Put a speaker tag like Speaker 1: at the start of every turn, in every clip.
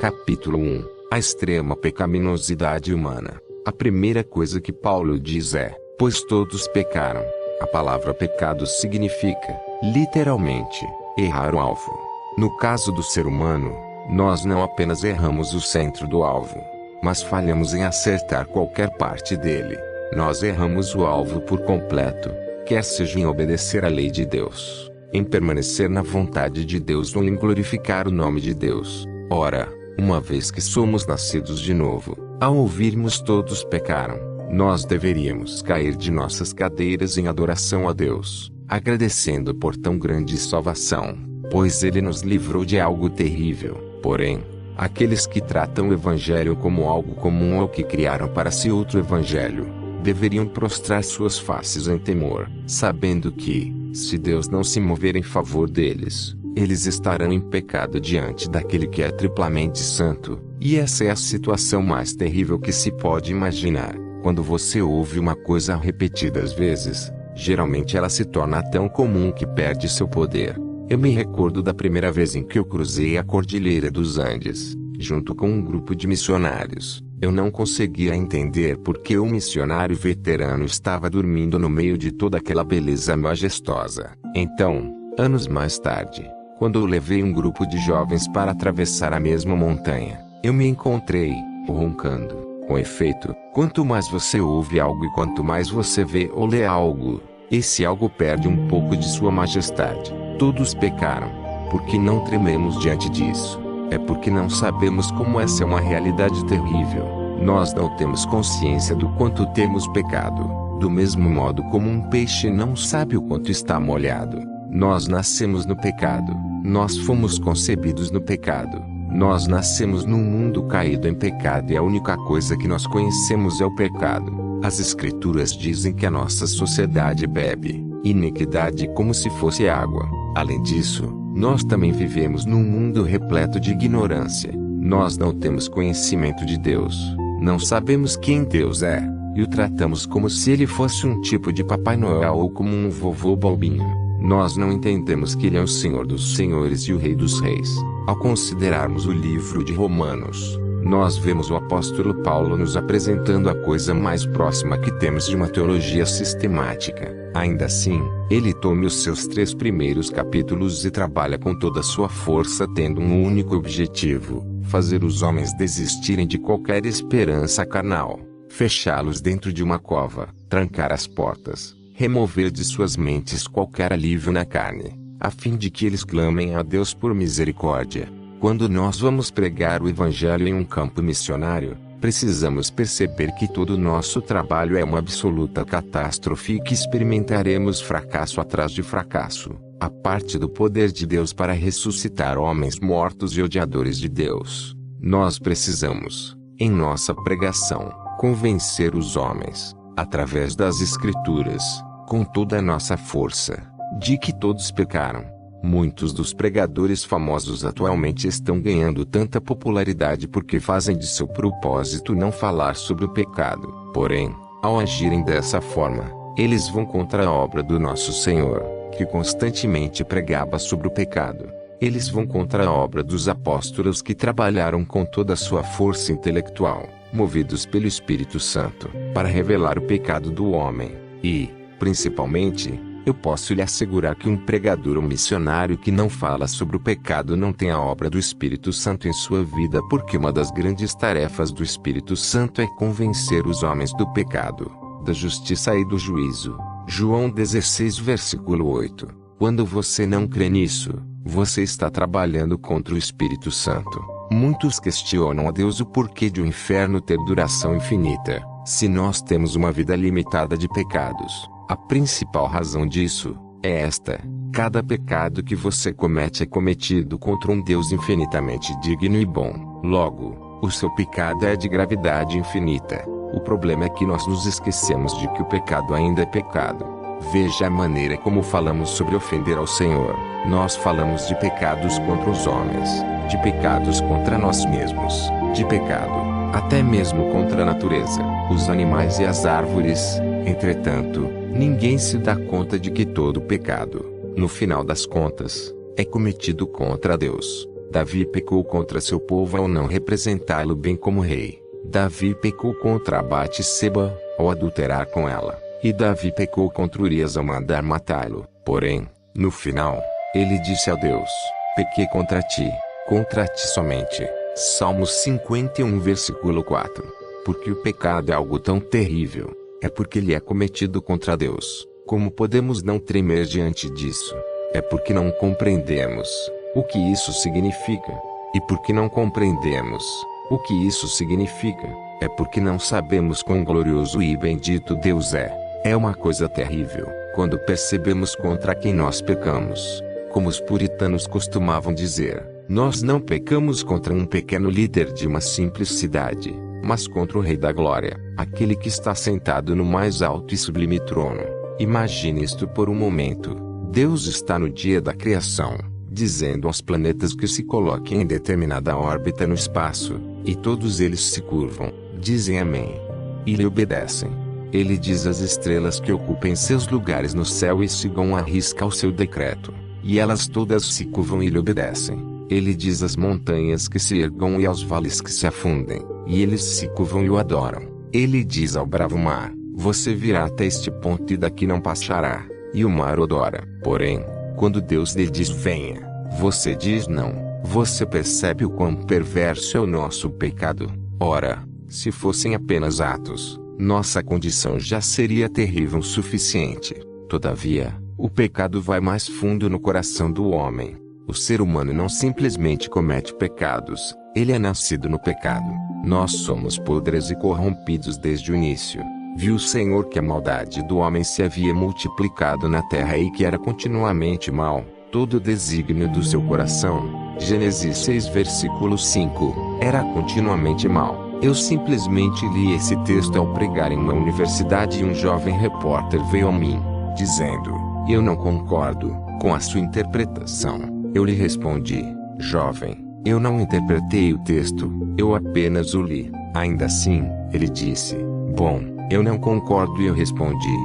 Speaker 1: Capítulo 1. A extrema pecaminosidade humana. A primeira coisa que Paulo diz é: pois todos pecaram. A palavra pecado significa, literalmente, errar o alvo. No caso do ser humano, nós não apenas erramos o centro do alvo, mas falhamos em acertar qualquer parte dele. Nós erramos o alvo por completo, quer seja em obedecer à lei de Deus, em permanecer na vontade de Deus ou em glorificar o nome de Deus. Ora, uma vez que somos nascidos de novo, ao ouvirmos todos pecaram, nós deveríamos cair de nossas cadeiras em adoração a Deus, agradecendo por tão grande salvação, pois Ele nos livrou de algo terrível. Porém, aqueles que tratam o Evangelho como algo comum ou que criaram para si outro Evangelho, deveriam prostrar suas faces em temor, sabendo que, se Deus não se mover em favor deles, eles estarão em pecado diante daquele que é triplamente santo. E essa é a situação mais terrível que se pode imaginar. Quando você ouve uma coisa repetidas vezes, geralmente ela se torna tão comum que perde seu poder. Eu me recordo da primeira vez em que eu cruzei a Cordilheira dos Andes, junto com um grupo de missionários. Eu não conseguia entender por que o missionário veterano estava dormindo no meio de toda aquela beleza majestosa. Então, anos mais tarde, quando eu levei um grupo de jovens para atravessar a mesma montanha, eu me encontrei, roncando. Com efeito, quanto mais você ouve algo e quanto mais você vê ou lê algo, esse algo perde um pouco de sua majestade. Todos pecaram. Por que não trememos diante disso? É porque não sabemos como essa é uma realidade terrível. Nós não temos consciência do quanto temos pecado. Do mesmo modo como um peixe não sabe o quanto está molhado. Nós nascemos no pecado. Nós fomos concebidos no pecado. Nós nascemos num mundo caído em pecado e a única coisa que nós conhecemos é o pecado. As Escrituras dizem que a nossa sociedade bebe iniquidade como se fosse água. Além disso, nós também vivemos num mundo repleto de ignorância. Nós não temos conhecimento de Deus. Não sabemos quem Deus é, e o tratamos como se ele fosse um tipo de Papai Noel ou como um vovô bobinho. Nós não entendemos que ele é o Senhor dos Senhores e o Rei dos Reis. Ao considerarmos o livro de Romanos, nós vemos o apóstolo Paulo nos apresentando a coisa mais próxima que temos de uma teologia sistemática. Ainda assim, ele toma os seus 3 primeiros capítulos e trabalha com toda a sua força tendo um único objetivo: fazer os homens desistirem de qualquer esperança carnal, fechá-los dentro de uma cova, trancar as portas, remover de suas mentes qualquer alívio na carne, a fim de que eles clamem a Deus por misericórdia. Quando nós vamos pregar o Evangelho em um campo missionário, precisamos perceber que todo o nosso trabalho é uma absoluta catástrofe e que experimentaremos fracasso atrás de fracasso, a parte do poder de Deus para ressuscitar homens mortos e odiadores de Deus. Nós precisamos, em nossa pregação, convencer os homens, através das Escrituras, com toda a nossa força, de que todos pecaram. Muitos dos pregadores famosos atualmente estão ganhando tanta popularidade porque fazem de seu propósito não falar sobre o pecado. Porém, ao agirem dessa forma, eles vão contra a obra do nosso Senhor, que constantemente pregava sobre o pecado. Eles vão contra a obra dos apóstolos que trabalharam com toda a sua força intelectual, movidos pelo Espírito Santo, para revelar o pecado do homem. E, principalmente, eu posso lhe assegurar que um pregador ou missionário que não fala sobre o pecado não tem a obra do Espírito Santo em sua vida, porque uma das grandes tarefas do Espírito Santo é convencer os homens do pecado, da justiça e do juízo. João 16 versículo 8. Quando você não crê nisso, você está trabalhando contra o Espírito Santo. Muitos questionam a Deus o porquê de o inferno ter duração infinita, se nós temos uma vida limitada de pecados. A principal razão disso é esta: cada pecado que você comete é cometido contra um Deus infinitamente digno e bom. Logo, o seu pecado é de gravidade infinita. O problema é que nós nos esquecemos de que o pecado ainda é pecado. Veja a maneira como falamos sobre ofender ao Senhor. Nós falamos de pecados contra os homens, de pecados contra nós mesmos, de pecado, até mesmo contra a natureza, os animais e as árvores. Entretanto, ninguém se dá conta de que todo pecado, no final das contas, é cometido contra Deus. Davi pecou contra seu povo ao não representá-lo bem como rei. Davi pecou contra Batseba, ao adulterar com ela. E Davi pecou contra Urias ao mandar matá-lo. Porém, no final, ele disse a Deus: pequei contra ti somente. Salmos 51 versículo 4. Porque o pecado é algo tão terrível, é porque ele é cometido contra Deus. Como podemos não tremer diante disso? É porque não compreendemos o que isso significa. E porque não compreendemos o que isso significa, é porque não sabemos quão glorioso e bendito Deus é. É uma coisa terrível quando percebemos contra quem nós pecamos. Como os puritanos costumavam dizer, nós não pecamos contra um pequeno líder de uma simples cidade, mas contra o Rei da Glória, aquele que está sentado no mais alto e sublime trono. Imagine isto por um momento. Deus está no dia da criação, dizendo aos planetas que se coloquem em determinada órbita no espaço, e todos eles se curvam, dizem amém. E lhe obedecem. Ele diz às estrelas que ocupem seus lugares no céu e sigam à risca o seu decreto, e elas todas se curvam e lhe obedecem. Ele diz às montanhas que se ergam e aos vales que se afundem, e eles se curvam e o adoram. Ele diz ao bravo mar: você virá até este ponto e daqui não passará, e o mar o adora. Porém, quando Deus lhe diz venha, você diz não. Você percebe o quão perverso é o nosso pecado? Ora, se fossem apenas atos, nossa condição já seria terrível o suficiente. Todavia, o pecado vai mais fundo no coração do homem. O ser humano não simplesmente comete pecados, ele é nascido no pecado. Nós somos podres e corrompidos desde o início. Viu o Senhor que a maldade do homem se havia multiplicado na terra e que era continuamente mal, todo o desígnio do seu coração. Gênesis 6 versículo 5, era continuamente mal. Eu simplesmente li esse texto ao pregar em uma universidade e um jovem repórter veio a mim, dizendo: eu não concordo com a sua interpretação. Eu lhe respondi: jovem, eu não interpretei o texto, eu apenas o li. Ainda assim, ele disse: bom, eu não concordo. E eu respondi: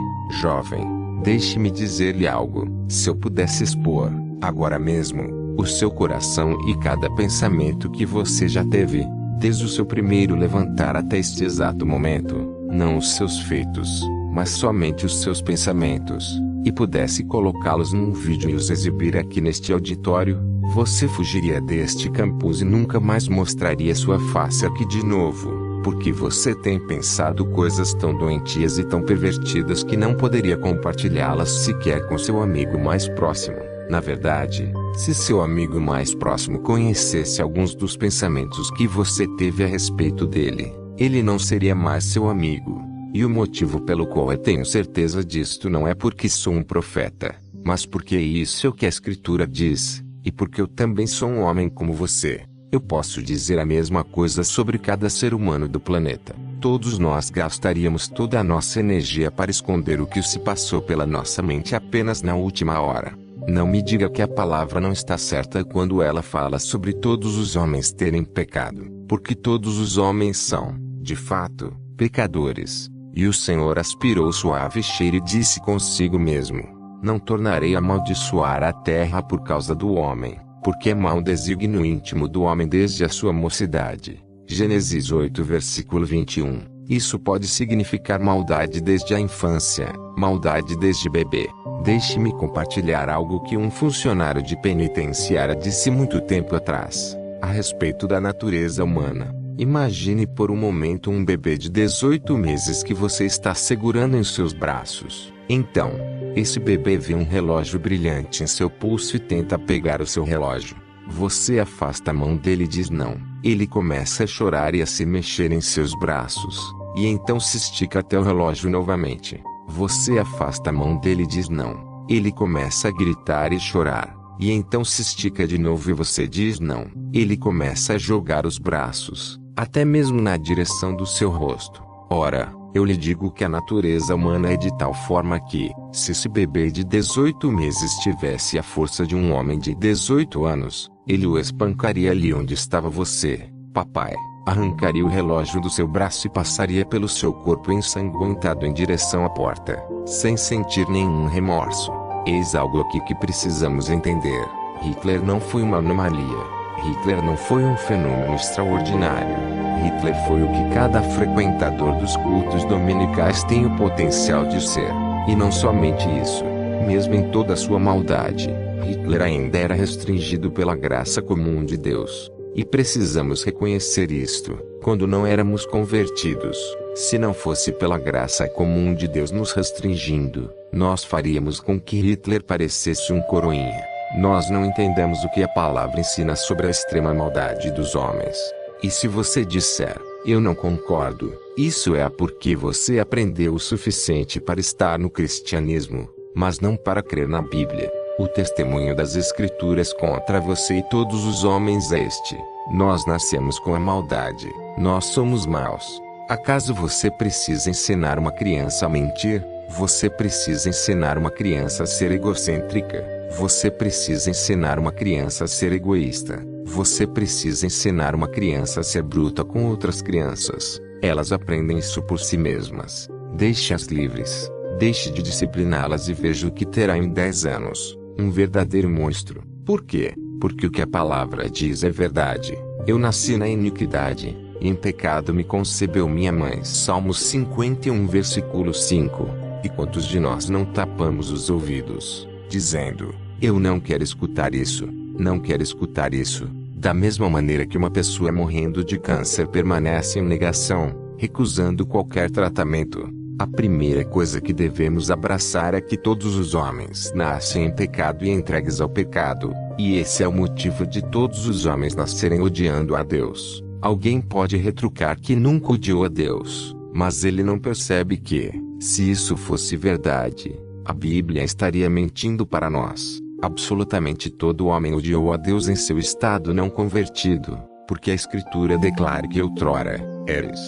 Speaker 1: jovem, deixe-me dizer-lhe algo. Se eu pudesse expor, agora mesmo, o seu coração e cada pensamento que você já teve, desde o seu primeiro levantar até este exato momento, não os seus feitos, mas somente os seus pensamentos, e pudesse colocá-los num vídeo e os exibir aqui neste auditório, você fugiria deste campus e nunca mais mostraria sua face aqui de novo, porque você tem pensado coisas tão doentias e tão pervertidas que não poderia compartilhá-las sequer com seu amigo mais próximo. Na verdade, se seu amigo mais próximo conhecesse alguns dos pensamentos que você teve a respeito dele, ele não seria mais seu amigo. E o motivo pelo qual eu tenho certeza disto não é porque sou um profeta, mas porque isso é o que a Escritura diz, e porque eu também sou um homem como você. Eu posso dizer a mesma coisa sobre cada ser humano do planeta. Todos nós gastaríamos toda a nossa energia para esconder o que se passou pela nossa mente apenas na última hora. Não me diga que a palavra não está certa quando ela fala sobre todos os homens terem pecado, porque todos os homens são, de fato, pecadores. E o Senhor aspirou o suave cheiro e disse consigo mesmo: não tornarei a amaldiçoar a terra por causa do homem, porque é mau o desígnio íntimo do homem desde a sua mocidade. Gênesis 8 versículo 21. Isso pode significar maldade desde a infância, maldade desde bebê. Deixe-me compartilhar algo que um funcionário de penitenciária disse muito tempo atrás, a respeito da natureza humana. Imagine por um momento um bebê de 18 meses que você está segurando em seus braços. Então, esse bebê vê um relógio brilhante em seu pulso e tenta pegar o seu relógio. Você afasta a mão dele e diz não. Ele começa a chorar e a se mexer em seus braços, e então se estica até o relógio novamente. Você afasta a mão dele e diz não. Ele começa a gritar e chorar, e então se estica de novo e você diz não. Ele começa a jogar os braços, até mesmo na direção do seu rosto. Ora, eu lhe digo que a natureza humana é de tal forma que, se esse bebê de 18 meses tivesse a força de um homem de 18 anos, ele o espancaria ali onde estava você, papai, arrancaria o relógio do seu braço e passaria pelo seu corpo ensanguentado em direção à porta, sem sentir nenhum remorso. Eis algo aqui que precisamos entender. Hitler não foi uma anomalia. Hitler não foi um fenômeno extraordinário. Hitler foi o que cada frequentador dos cultos dominicais tem o potencial de ser. E não somente isso. Mesmo em toda a sua maldade, Hitler ainda era restringido pela graça comum de Deus. E precisamos reconhecer isto, quando não éramos convertidos. Se não fosse pela graça comum de Deus nos restringindo, nós faríamos com que Hitler parecesse um coroinha. Nós não entendemos o que a palavra ensina sobre a extrema maldade dos homens. E se você disser, eu não concordo, isso é porque você aprendeu o suficiente para estar no cristianismo, mas não para crer na Bíblia. O testemunho das Escrituras contra você e todos os homens é este: nós nascemos com a maldade, nós somos maus. Acaso você precisa ensinar uma criança a mentir? Você precisa ensinar uma criança a ser egocêntrica? Você precisa ensinar uma criança a ser egoísta? Você precisa ensinar uma criança a ser bruta com outras crianças? Elas aprendem isso por si mesmas. Deixe-as livres. Deixe de discipliná-las e veja o que terá em 10 anos. Um verdadeiro monstro. Por quê? Porque o que a palavra diz é verdade. Eu nasci na iniquidade, e em pecado me concebeu minha mãe. Salmos 51 versículo 5. E quantos de nós não tapamos os ouvidos, dizendo, eu não quero escutar isso, não quero escutar isso. Da mesma maneira que uma pessoa morrendo de câncer permanece em negação, recusando qualquer tratamento. A primeira coisa que devemos abraçar é que todos os homens nascem em pecado e entregues ao pecado, e esse é o motivo de todos os homens nascerem odiando a Deus. Alguém pode retrucar que nunca odiou a Deus, mas ele não percebe que, se isso fosse verdade, a Bíblia estaria mentindo para nós. Absolutamente todo homem odiou a Deus em seu estado não convertido, porque a Escritura declara que outrora eres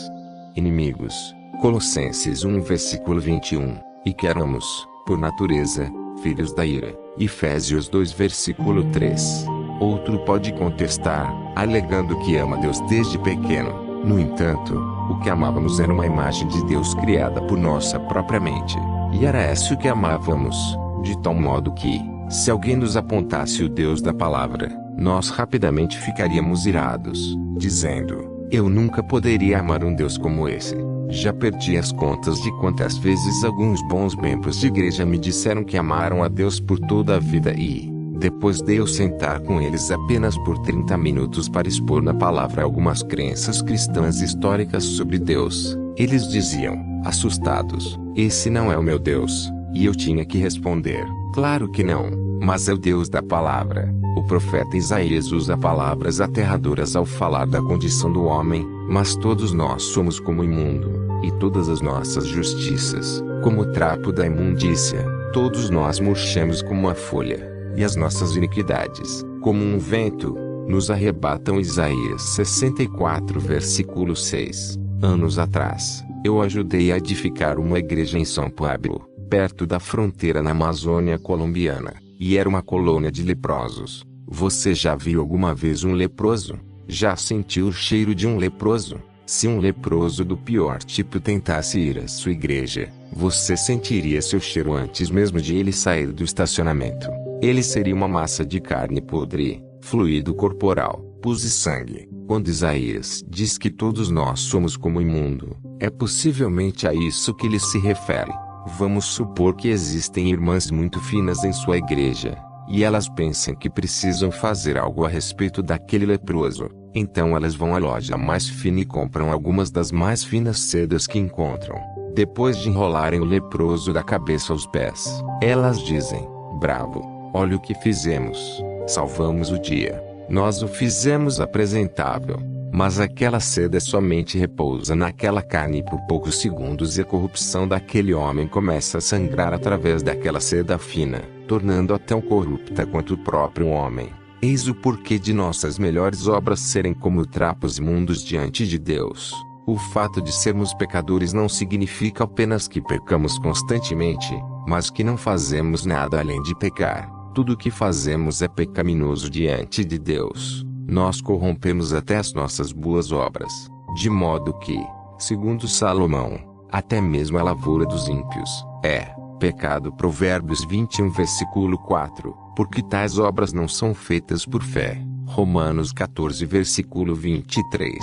Speaker 1: inimigos. Colossenses 1 versículo 21, e que éramos, por natureza, filhos da ira. Efésios 2 versículo 3. Outro pode contestar, alegando que ama Deus desde pequeno. No entanto, o que amávamos era uma imagem de Deus criada por nossa própria mente. E era isso que amávamos, de tal modo que, se alguém nos apontasse o Deus da palavra, nós rapidamente ficaríamos irados, dizendo, eu nunca poderia amar um Deus como esse. Já perdi as contas de quantas vezes alguns bons membros de igreja me disseram que amaram a Deus por toda a vida e, depois de eu sentar com eles apenas por 30 minutos para expor na palavra algumas crenças cristãs históricas sobre Deus, eles diziam, assustados, esse não é o meu Deus. E eu tinha que responder, claro que não, mas é o Deus da palavra. O profeta Isaías usa palavras aterradoras ao falar da condição do homem, mas todos nós somos como imundo, e todas as nossas justiças, como o trapo da imundícia, todos nós murchamos como a folha, e as nossas iniquidades, como um vento, nos arrebatam. Isaías 64 versículo 6. Anos atrás, eu ajudei a edificar uma igreja em São Pablo, perto da fronteira na Amazônia colombiana, e era uma colônia de leprosos. Você já viu alguma vez um leproso? Já sentiu o cheiro de um leproso? Se um leproso do pior tipo tentasse ir à sua igreja, você sentiria seu cheiro antes mesmo de ele sair do estacionamento. Ele seria uma massa de carne podre, fluido corporal, pus e sangue. Quando Isaías diz que todos nós somos como imundo, é possivelmente a isso que ele se refere. Vamos supor que existem irmãs muito finas em sua igreja, e elas pensam que precisam fazer algo a respeito daquele leproso. Então elas vão à loja mais fina e compram algumas das mais finas sedas que encontram. Depois de enrolarem o leproso da cabeça aos pés, elas dizem, bravo, olha o que fizemos, salvamos o dia. Nós o fizemos apresentável. Mas aquela seda somente repousa naquela carne por poucos segundos e a corrupção daquele homem começa a sangrar através daquela seda fina, tornando-a tão corrupta quanto o próprio homem. Eis o porquê de nossas melhores obras serem como trapos imundos diante de Deus. O fato de sermos pecadores não significa apenas que pecamos constantemente, mas que não fazemos nada além de pecar. Tudo o que fazemos é pecaminoso diante de Deus. Nós corrompemos até as nossas boas obras, de modo que, segundo Salomão, até mesmo a lavoura dos ímpios é pecado. Provérbios 21 versículo 4, porque tais obras não são feitas por fé. Romanos 14 versículo 23.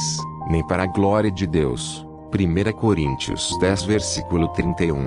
Speaker 1: Nem para a glória de Deus. 1 Coríntios 10 versículo 31.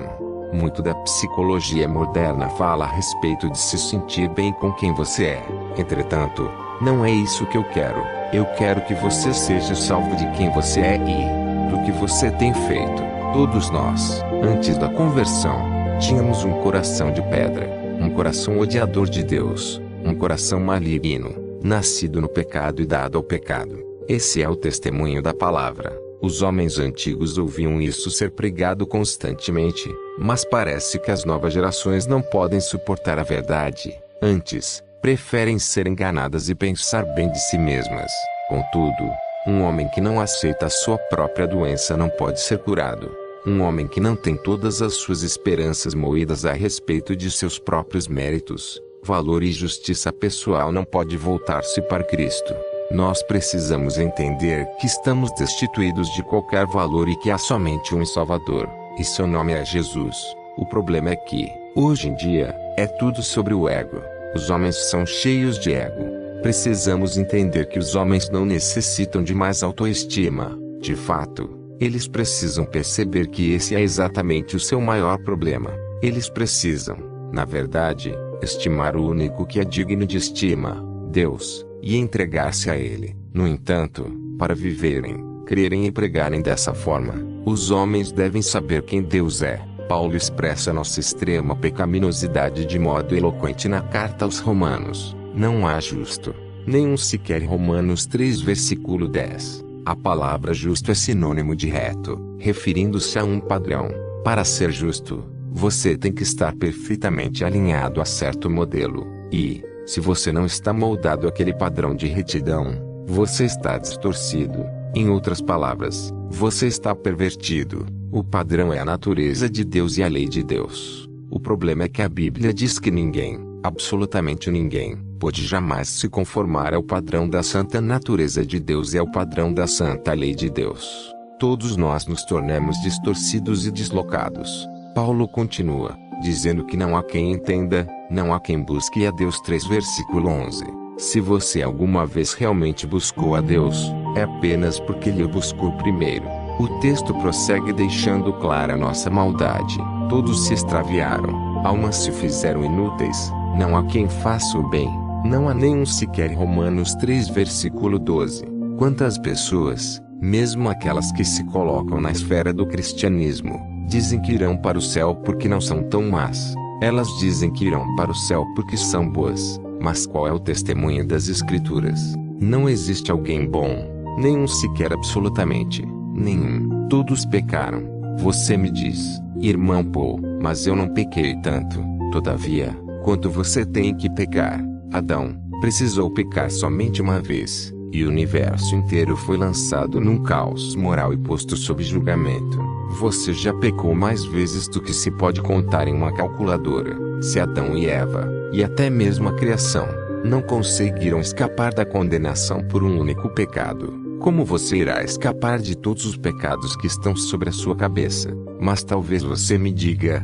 Speaker 1: Muito da psicologia moderna fala a respeito de se sentir bem com quem você é. Entretanto, não é isso que eu quero. Eu quero que você seja salvo de quem você é e do que você tem feito. Todos nós, antes da conversão, tínhamos um coração de pedra, um coração odiador de Deus, um coração maligno, nascido no pecado e dado ao pecado. Esse é o testemunho da palavra. Os homens antigos ouviam isso ser pregado constantemente, mas parece que as novas gerações não podem suportar a verdade. Antes, preferem ser enganadas e pensar bem de si mesmas. Contudo, um homem que não aceita a sua própria doença não pode ser curado. Um homem que não tem todas as suas esperanças moídas a respeito de seus próprios méritos, valor e justiça pessoal não pode voltar-se para Cristo. Nós precisamos entender que estamos destituídos de qualquer valor e que há somente um Salvador, e seu nome é Jesus. O problema é que, hoje em dia, é tudo sobre o ego. Os homens são cheios de ego. Precisamos entender que os homens não necessitam de mais autoestima. De fato, eles precisam perceber que esse é exatamente o seu maior problema. Eles precisam, na verdade, estimar o único que é digno de estima, Deus, e entregar-se a Ele. No entanto, para viverem, crerem e pregarem dessa forma, os homens devem saber quem Deus é. Paulo expressa nossa extrema pecaminosidade de modo eloquente na carta aos Romanos. Não há justo, nenhum sequer. Romanos 3 versículo 10. A palavra justo é sinônimo de reto, referindo-se a um padrão. Para ser justo, você tem que estar perfeitamente alinhado a certo modelo. E, se você não está moldado àquele padrão de retidão, você está distorcido. Em outras palavras, você está pervertido. O padrão é a natureza de Deus e a lei de Deus. O problema é que a Bíblia diz que ninguém, absolutamente ninguém, pode jamais se conformar ao padrão da santa natureza de Deus e ao padrão da santa lei de Deus. Todos nós nos tornamos distorcidos e deslocados. Paulo continua, dizendo que não há quem entenda, não há quem busque a Deus. 3 versículo 11. Se você alguma vez realmente buscou a Deus, é apenas porque Ele o buscou primeiro. O texto prossegue deixando clara nossa maldade. Todos se extraviaram, almas se fizeram inúteis, não há quem faça o bem, não há nenhum sequer. Romanos 3 versículo 12. Quantas pessoas, mesmo aquelas que se colocam na esfera do cristianismo, dizem que irão para o céu porque não são tão más. Elas dizem que irão para o céu porque são boas. Mas qual é o testemunho das Escrituras? Não existe alguém bom, nenhum sequer. Absolutamente nenhum. Todos pecaram. Você me diz, irmão Paul, mas eu não pequei tanto. Todavia, quanto você tem que pecar? Adão precisou pecar somente uma vez, e o universo inteiro foi lançado num caos moral e posto sob julgamento. Você já pecou mais vezes do que se pode contar em uma calculadora. Se Adão e Eva, e até mesmo a criação, não conseguiram escapar da condenação por um único pecado, como você irá escapar de todos os pecados que estão sobre a sua cabeça? Mas talvez você me diga,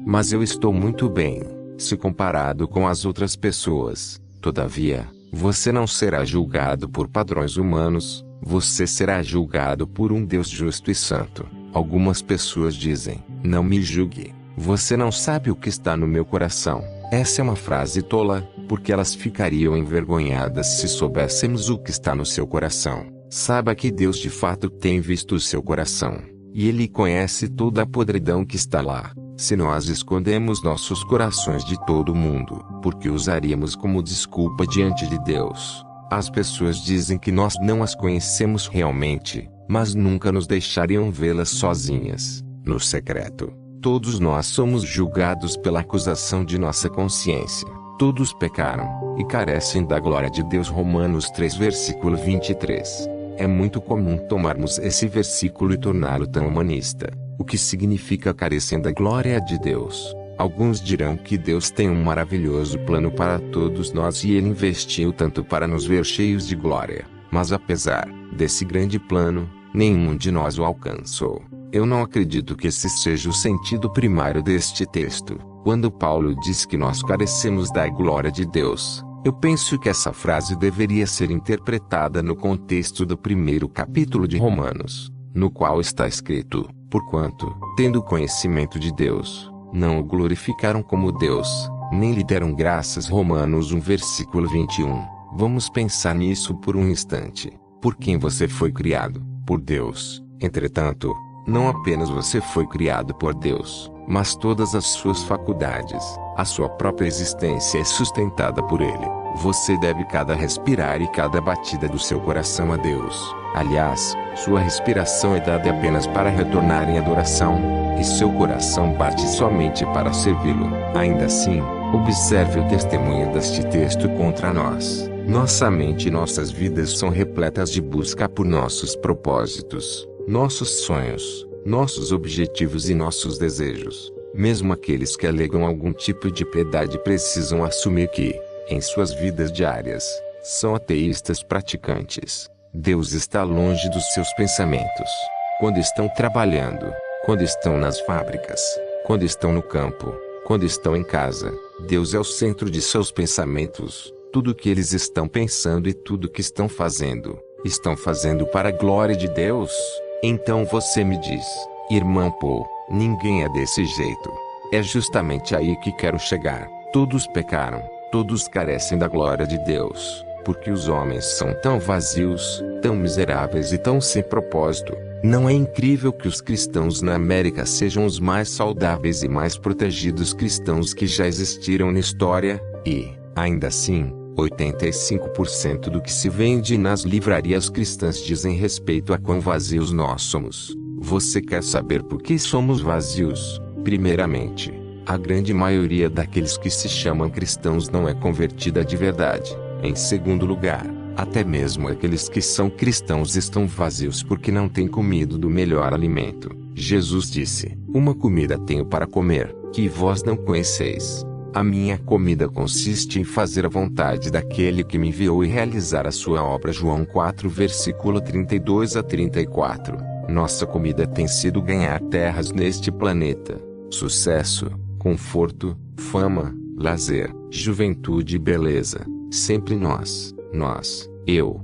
Speaker 1: mas eu estou muito bem, se comparado com as outras pessoas. Todavia, você não será julgado por padrões humanos, você será julgado por um Deus justo e santo. Algumas pessoas dizem, não me julgue, você não sabe o que está no meu coração. Essa é uma frase tola, porque elas ficariam envergonhadas se soubéssemos o que está no seu coração. Saiba que Deus de fato tem visto o seu coração, e Ele conhece toda a podridão que está lá. Se nós escondemos nossos corações de todo mundo, porque usaríamos como desculpa diante de Deus? As pessoas dizem que nós não as conhecemos realmente, mas nunca nos deixariam vê-las sozinhas, no secreto. Todos nós somos julgados pela acusação de nossa consciência. Todos pecaram, e carecem da glória de Deus. Romanos 3 versículo 23. É muito comum tomarmos esse versículo e torná-lo tão humanista, o que significa carecem da glória de Deus. Alguns dirão que Deus tem um maravilhoso plano para todos nós e Ele investiu tanto para nos ver cheios de glória. Mas apesar desse grande plano, nenhum de nós o alcançou. Eu não acredito que esse seja o sentido primário deste texto. Quando Paulo diz que nós carecemos da glória de Deus, Eu penso que essa frase deveria ser interpretada no contexto do primeiro capítulo de Romanos, no qual está escrito: porquanto, tendo conhecimento de Deus, não o glorificaram como Deus, nem lhe deram graças. Romanos 1 versículo 21. Vamos pensar nisso por um instante. Por quem você foi criado? Por Deus. Entretanto, não apenas você foi criado por Deus, mas todas as suas faculdades, a sua própria existência é sustentada por Ele. Você deve cada respirar e cada batida do seu coração a Deus. Aliás, sua respiração é dada apenas para retornar em adoração, e seu coração bate somente para servi-lo. Ainda assim, observe o testemunho deste texto contra nós. Nossa mente e nossas vidas são repletas de busca por nossos propósitos, nossos sonhos, nossos objetivos e nossos desejos. Mesmo aqueles que alegam algum tipo de piedade precisam assumir que, em suas vidas diárias, são ateístas praticantes. Deus está longe dos seus pensamentos. Quando estão trabalhando, quando estão nas fábricas, quando estão no campo, quando estão em casa, Deus é o centro de seus pensamentos. Tudo o que eles estão pensando e tudo o que estão fazendo para a glória de Deus. Então você me diz, irmão Paul, ninguém é desse jeito. É justamente aí que quero chegar. Todos pecaram, todos carecem da glória de Deus, porque os homens são tão vazios, tão miseráveis e tão sem propósito. Não é incrível que os cristãos na América sejam os mais saudáveis e mais protegidos cristãos que já existiram na história, e, ainda assim, 85% do que se vende nas livrarias cristãs dizem respeito a quão vazios nós somos. Você quer saber por que somos vazios? Primeiramente, a grande maioria daqueles que se chamam cristãos não é convertida de verdade. Em segundo lugar, até mesmo aqueles que são cristãos estão vazios porque não têm comido do melhor alimento. Jesus disse: uma comida tenho para comer, que vós não conheceis. A minha comida consiste em fazer a vontade daquele que me enviou e realizar a sua obra. João 4 versículo 32 a 34. Nossa comida tem sido ganhar terras neste planeta. Sucesso, conforto, fama, lazer, juventude e beleza. Sempre nós, eu,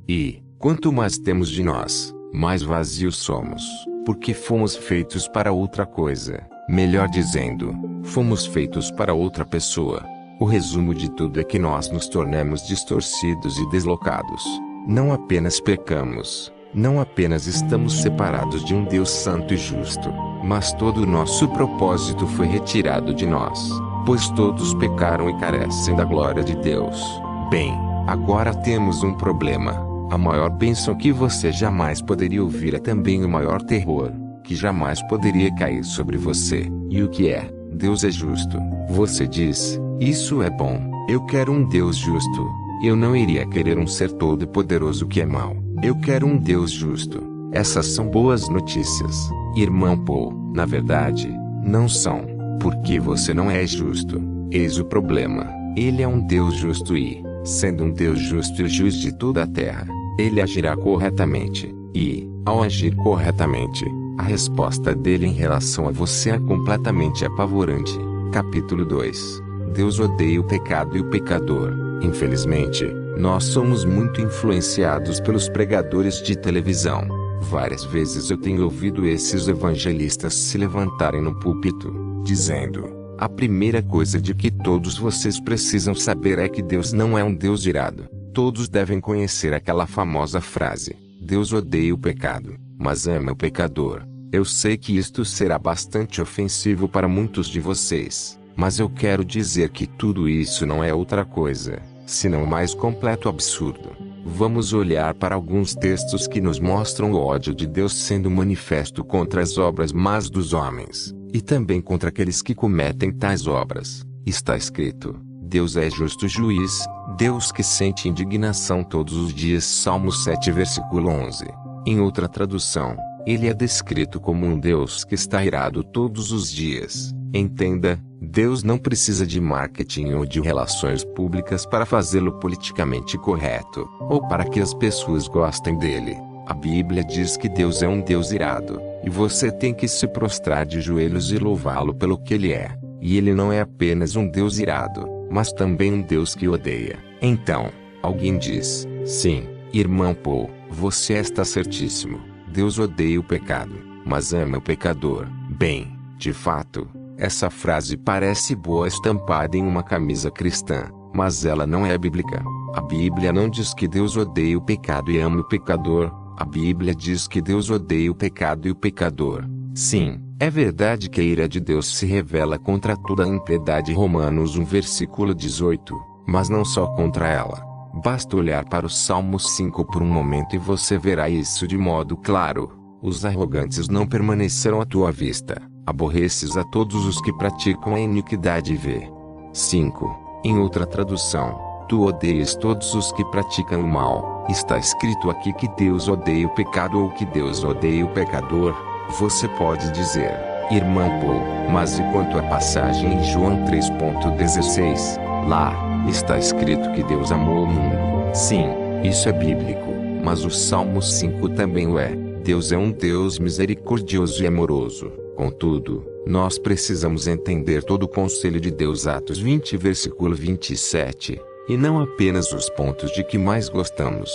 Speaker 1: e, quanto mais temos de nós, mais vazios somos, porque fomos feitos para outra coisa. Melhor dizendo, fomos feitos para outra pessoa. O resumo de tudo é que nós nos tornamos distorcidos e deslocados. Não apenas pecamos, não apenas estamos separados de um Deus santo e justo, mas todo o nosso propósito foi retirado de nós, pois todos pecaram e carecem da glória de Deus. Bem, agora temos um problema. A maior bênção que você jamais poderia ouvir é também o maior terror que jamais poderia cair sobre você. E o que é? Deus é justo. Você diz, isso é bom. Eu quero um Deus justo. Eu não iria querer um ser todo-poderoso que é mau. Eu quero um Deus justo. Essas são boas notícias, irmão Paul. Na verdade, não são, porque você não é justo. Eis o problema. Ele é um Deus justo e, sendo um Deus justo e juiz de toda a terra, ele agirá corretamente. E, ao agir corretamente, a resposta dele em relação a você é completamente apavorante. Capítulo 2. Deus odeia o pecado e o pecador. Infelizmente, nós somos muito influenciados pelos pregadores de televisão. Várias vezes eu tenho ouvido esses evangelistas se levantarem no púlpito, dizendo: a primeira coisa de que todos vocês precisam saber é que Deus não é um Deus irado. Todos devem conhecer aquela famosa frase: Deus odeia o pecado, mas ama o pecador. Eu sei que isto será bastante ofensivo para muitos de vocês, mas eu quero dizer que tudo isso não é outra coisa, senão o mais completo absurdo. Vamos olhar para alguns textos que nos mostram o ódio de Deus sendo manifesto contra as obras más dos homens, e também contra aqueles que cometem tais obras. Está escrito: Deus é justo juiz, Deus que sente indignação todos os dias. Salmos 7 versículo 11. Em outra tradução, ele é descrito como um Deus que está irado todos os dias. Entenda, Deus não precisa de marketing ou de relações públicas para fazê-lo politicamente correto, ou para que as pessoas gostem dele. A Bíblia diz que Deus é um Deus irado, e você tem que se prostrar de joelhos e louvá-lo pelo que ele é. E ele não é apenas um Deus irado, mas também um Deus que odeia. Então, alguém diz: sim, irmão Paul, você está certíssimo. Deus odeia o pecado, mas ama o pecador. Bem, de fato, essa frase parece boa estampada em uma camisa cristã, mas ela não é bíblica. A Bíblia não diz que Deus odeia o pecado e ama o pecador. A Bíblia diz que Deus odeia o pecado e o pecador. Sim, é verdade que a ira de Deus se revela contra toda a impiedade. Romanos 1 versículo 18, mas não só contra ela. Basta olhar para o Salmo 5 por um momento e você verá isso de modo claro. Os arrogantes não permanecerão à tua vista. Aborreces a todos os que praticam a iniquidade. V. 5. Em outra tradução, tu odeias todos os que praticam o mal. Está escrito aqui que Deus odeia o pecado ou que Deus odeia o pecador. Você pode dizer: irmão Paul, mas e quanto à passagem em João 3,16? Lá está escrito que Deus amou o mundo. Sim, isso é bíblico, mas o Salmo 5 também o é. Deus é um Deus misericordioso e amoroso. Contudo, nós precisamos entender todo o conselho de Deus. Atos 20 versículo 27. E não apenas os pontos de que mais gostamos.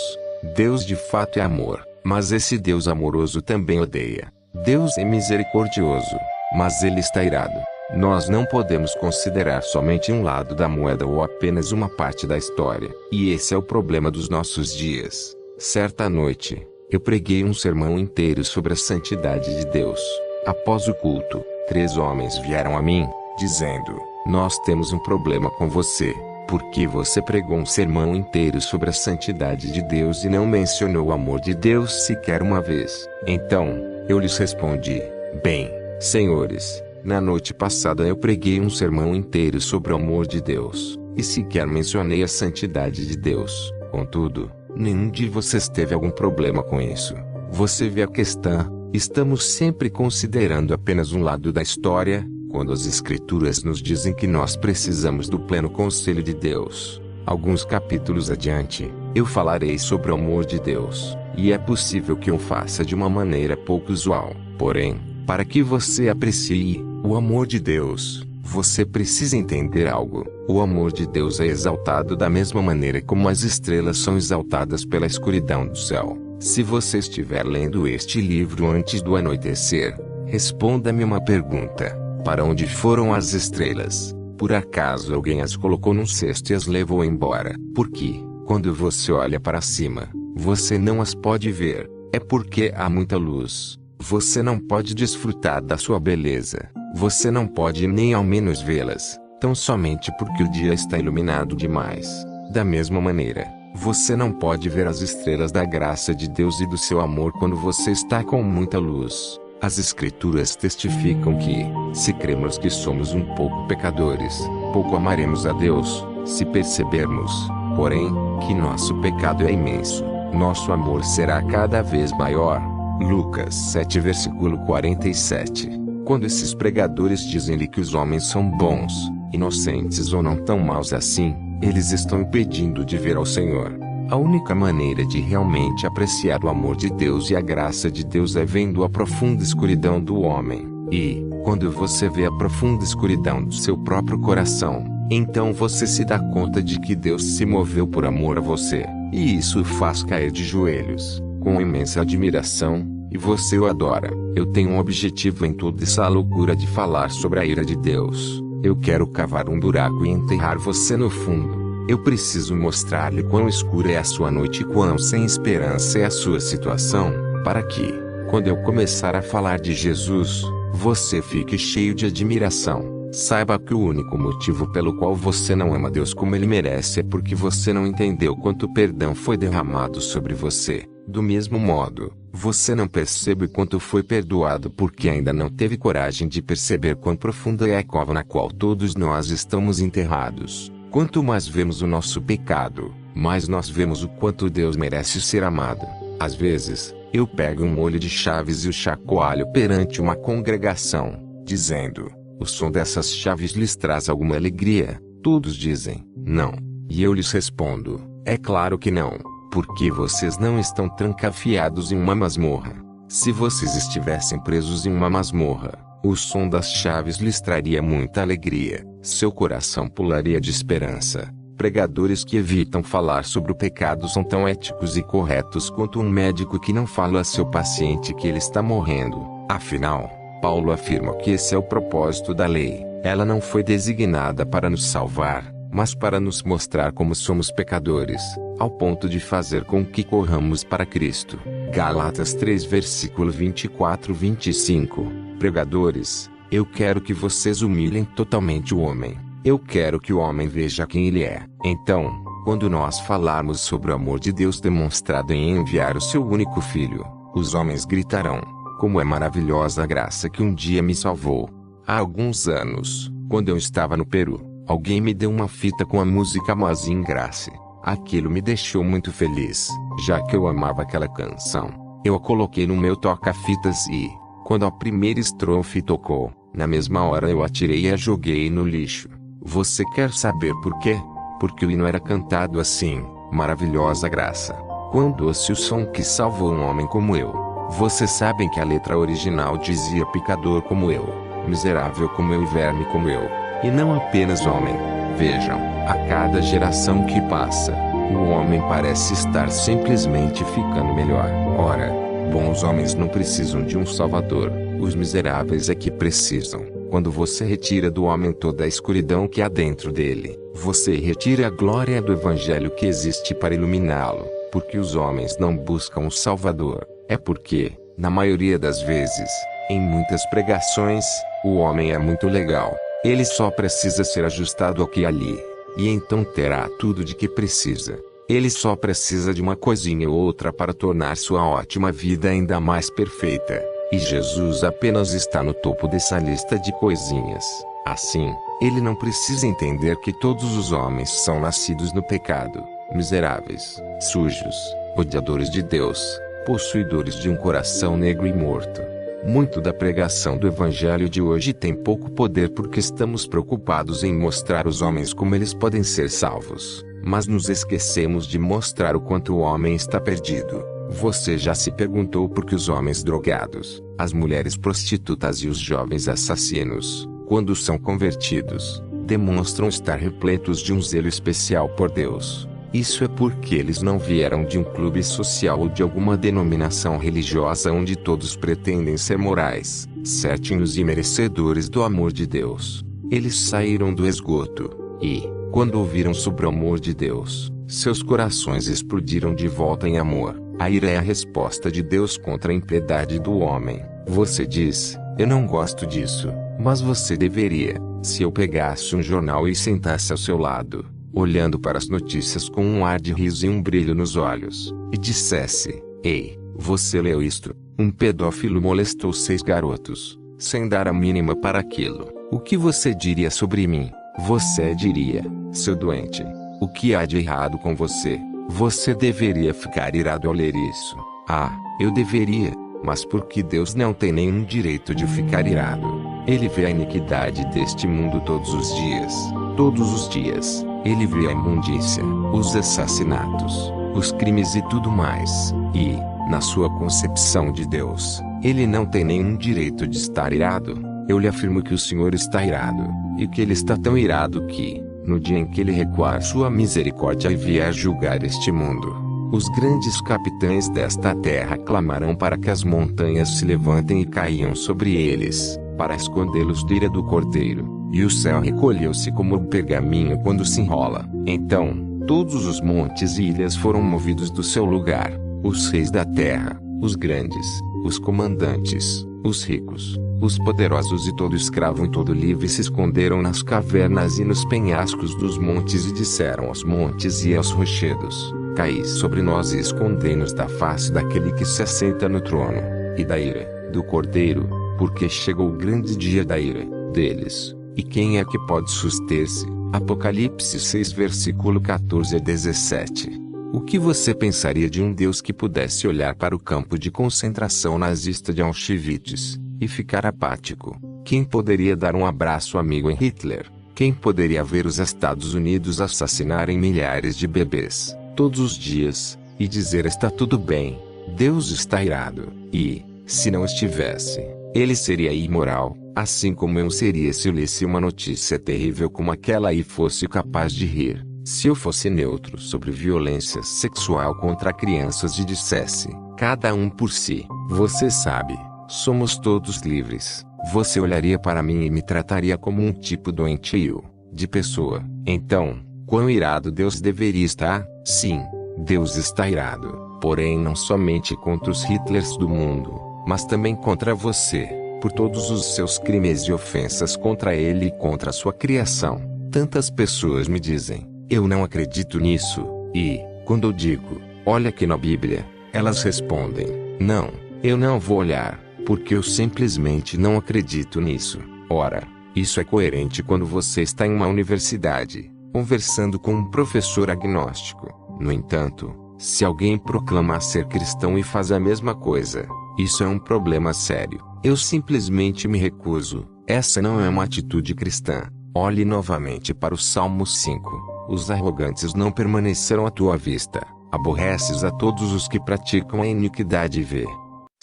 Speaker 1: Deus de fato é amor, mas esse Deus amoroso também odeia. Deus é misericordioso, mas ele está irado. Nós não podemos considerar somente um lado da moeda ou apenas uma parte da história. E esse é o problema dos nossos dias. Certa noite, eu preguei um sermão inteiro sobre a santidade de Deus. Após o culto, 3 homens vieram a mim, dizendo: nós temos um problema com você. Porque você pregou um sermão inteiro sobre a santidade de Deus e não mencionou o amor de Deus sequer uma vez. Então, eu lhes respondi: bem, senhores, na noite passada eu preguei um sermão inteiro sobre o amor de Deus, e sequer mencionei a santidade de Deus. Contudo, nenhum de vocês teve algum problema com isso. Você vê a questão, estamos sempre considerando apenas um lado da história, quando as Escrituras nos dizem que nós precisamos do pleno conselho de Deus. Alguns capítulos adiante, eu falarei sobre o amor de Deus, e é possível que eu faça de uma maneira pouco usual. Porém, para que você aprecie o amor de Deus, você precisa entender algo. O amor de Deus é exaltado da mesma maneira como as estrelas são exaltadas pela escuridão do céu. Se você estiver lendo este livro antes do anoitecer, responda-me uma pergunta: para onde foram as estrelas? Por acaso alguém as colocou num cesto e as levou embora? Porque, quando você olha para cima, você não as pode ver. É porque há muita luz. Você não pode desfrutar da sua beleza. Você não pode nem ao menos vê-las, tão somente porque o dia está iluminado demais. Da mesma maneira, você não pode ver as estrelas da graça de Deus e do seu amor quando você está com muita luz. As Escrituras testificam que, se cremos que somos um pouco pecadores, pouco amaremos a Deus. Se percebermos, porém, que nosso pecado é imenso, nosso amor será cada vez maior. Lucas 7 versículo 47. Quando esses pregadores dizem-lhe que os homens são bons, inocentes ou não tão maus assim, eles estão impedindo de ver ao Senhor. A única maneira de realmente apreciar o amor de Deus e a graça de Deus é vendo a profunda escuridão do homem. E, quando você vê a profunda escuridão do seu próprio coração, então você se dá conta de que Deus se moveu por amor a você, e isso o faz cair de joelhos, com imensa admiração, e você o adora. Eu tenho um objetivo em toda essa loucura de falar sobre a ira de Deus. Eu quero cavar um buraco e enterrar você no fundo. Eu preciso mostrar-lhe quão escura é a sua noite e quão sem esperança é a sua situação, para que, quando eu começar a falar de Jesus, você fique cheio de admiração. Saiba que o único motivo pelo qual você não ama Deus como Ele merece é porque você não entendeu quanto perdão foi derramado sobre você. Do mesmo modo, você não percebe quanto foi perdoado porque ainda não teve coragem de perceber quão profunda é a cova na qual todos nós estamos enterrados. Quanto mais vemos o nosso pecado, mais nós vemos o quanto Deus merece ser amado. Às vezes, eu pego um molho de chaves e o chacoalho perante uma congregação, dizendo: o som dessas chaves lhes traz alguma alegria? Todos dizem: não. E eu lhes respondo: é claro que não, porque vocês não estão trancafiados em uma masmorra. Se vocês estivessem presos em uma masmorra, O som das chaves lhes traria muita alegria, seu coração pularia de esperança. Pregadores que evitam falar sobre o pecado são tão éticos e corretos quanto um médico que não fala a seu paciente que ele está morrendo. Afinal, Paulo afirma que esse é o propósito da lei. Ela não foi designada para nos salvar, mas para nos mostrar como somos pecadores, ao ponto de fazer com que corramos para Cristo. Gálatas 3 versículo 24-25. Pregadores, eu quero que vocês humilhem totalmente o homem. Eu quero que o homem veja quem ele é. Então, quando nós falarmos sobre o amor de Deus demonstrado em enviar o seu único filho, os homens gritarão: como é maravilhosa a graça que um dia me salvou. Há alguns anos, quando eu estava no Peru, alguém me deu uma fita com a música Amazing Grace. Aquilo me deixou muito feliz, já que eu amava aquela canção. Eu a coloquei no meu toca-fitas e, quando a primeira estrofe tocou, na mesma hora eu a tirei e a joguei no lixo. Você quer saber por quê? Porque o hino era cantado assim: maravilhosa graça, quão doce o som que salvou um homem como eu. Vocês sabem que a letra original dizia pecador como eu, miserável como eu e verme como eu, e não apenas homem. Vejam, a cada geração que passa, o homem parece estar simplesmente ficando melhor. Ora, bons homens não precisam de um salvador, os miseráveis é que precisam. Quando você retira do homem toda a escuridão que há dentro dele, você retira a glória do evangelho que existe para iluminá-lo. Porque os homens não buscam um salvador, é porque, na maioria das vezes, em muitas pregações, o homem é muito legal. Ele só precisa ser ajustado aqui e ali, e então terá tudo de que precisa. Ele só precisa de uma coisinha ou outra para tornar sua ótima vida ainda mais perfeita. E Jesus apenas está no topo dessa lista de coisinhas. Assim, ele não precisa entender que todos os homens são nascidos no pecado, miseráveis, sujos, odiadores de Deus, possuidores de um coração negro e morto. Muito da pregação do evangelho de hoje tem pouco poder porque estamos preocupados em mostrar aos homens como eles podem ser salvos, mas nos esquecemos de mostrar o quanto o homem está perdido. Você já se perguntou por que os homens drogados, as mulheres prostitutas e os jovens assassinos, quando são convertidos, demonstram estar repletos de um zelo especial por Deus? Isso é porque eles não vieram de um clube social ou de alguma denominação religiosa onde todos pretendem ser morais, certinhos e merecedores do amor de Deus. Eles saíram do esgoto, e, quando ouviram sobre o amor de Deus, seus corações explodiram de volta em amor. A ira é a resposta de Deus contra a impiedade do homem. Você diz: eu não gosto disso, mas você deveria. Se eu pegasse um jornal e sentasse ao seu lado, olhando para as notícias com um ar de riso e um brilho nos olhos, e dissesse: ei, você leu isto? Um pedófilo molestou 6 garotos, sem dar a mínima para aquilo. O que você diria sobre mim? Você diria: seu doente, o que há de errado com você? Você deveria ficar irado ao ler isso. Ah, eu deveria, mas porque Deus não tem nenhum direito de ficar irado. Ele vê a iniquidade deste mundo todos os dias. Todos os dias, ele vê a imundícia, os assassinatos, os crimes e tudo mais. E, na sua concepção de Deus, ele não tem nenhum direito de estar irado. Eu lhe afirmo que o Senhor está irado, e que ele está tão irado que, no dia em que ele recuar sua misericórdia e vier julgar este mundo, os grandes capitães desta terra clamarão para que as montanhas se levantem e caiam sobre eles, para escondê-los da ira do Cordeiro, e o céu recolheu-se como o pergaminho quando se enrola. Então, todos os montes e ilhas foram movidos do seu lugar, os reis da terra, os grandes, os comandantes, os ricos, os poderosos e todo escravo e todo livre se esconderam nas cavernas e nos penhascos dos montes e disseram aos montes e aos rochedos: caí sobre nós e escondei-nos da face daquele que se assenta no trono, e da ira do Cordeiro, porque chegou o grande dia da ira deles, e quem é que pode suster-se? Apocalipse 6 versículo 14 a 17. O que você pensaria de um Deus que pudesse olhar para o campo de concentração nazista de Auschwitz e ficar apático? Quem poderia dar um abraço amigo em Hitler? Quem poderia ver os Estados Unidos assassinarem milhares de bebês todos os dias e dizer: está tudo bem, Deus está irado? E, se não estivesse, ele seria imoral, Assim como eu seria se eu lesse uma notícia terrível como aquela e fosse capaz de rir. Se eu fosse neutro sobre violência sexual contra crianças e dissesse, cada um por si, você sabe, somos todos livres, você olharia para mim e me trataria como um tipo doentio de pessoa. Então, quão irado Deus deveria estar? Sim, Deus está irado, porém não somente contra os Hitlers do mundo, mas também contra você, por todos os seus crimes e ofensas contra ele e contra a sua criação. Tantas pessoas me dizem, eu não acredito nisso, e, quando eu digo, olha aqui na Bíblia, elas respondem, não, eu não vou olhar, porque eu simplesmente não acredito nisso. Ora, isso é coerente quando você está em uma universidade, conversando com um professor agnóstico. No entanto, se alguém proclama ser cristão e faz a mesma coisa, isso é um problema sério. Eu simplesmente me recuso. Essa não é uma atitude cristã. Olhe novamente para o Salmo 5. Os arrogantes não permanecerão à tua vista. Aborreces a todos os que praticam a iniquidade. V.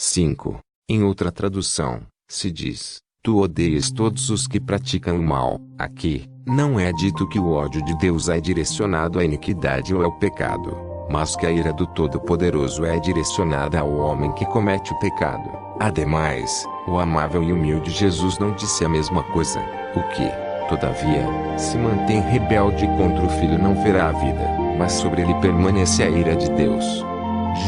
Speaker 1: 5. Em outra tradução, se diz, tu odeias todos os que praticam o mal. Aqui, não é dito que o ódio de Deus é direcionado à iniquidade ou ao pecado, mas que a ira do Todo-Poderoso é direcionada ao homem que comete o pecado. Ademais, o amável e humilde Jesus não disse a mesma coisa, o que, todavia, se mantém rebelde contra o Filho não verá a vida, mas sobre ele permanece a ira de Deus.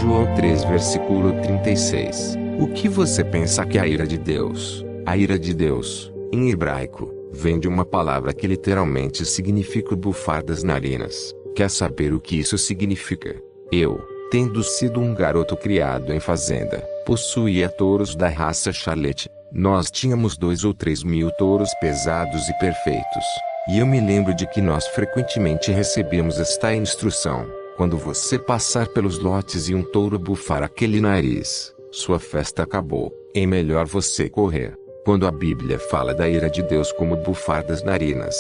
Speaker 1: João 3 versículo 36. O que você pensa que é a ira de Deus? A ira de Deus, em hebraico, vem de uma palavra que literalmente significa bufar das narinas. Quer saber o que isso significa? Eu, tendo sido um garoto criado em fazenda, possuía touros da raça Charolais. Nós tínhamos 2 ou 3 mil touros pesados e perfeitos. E eu me lembro de que nós frequentemente recebíamos esta instrução: quando você passar pelos lotes e um touro bufar aquele nariz, sua festa acabou, é melhor você correr. Quando a Bíblia fala da ira de Deus como bufar das narinas,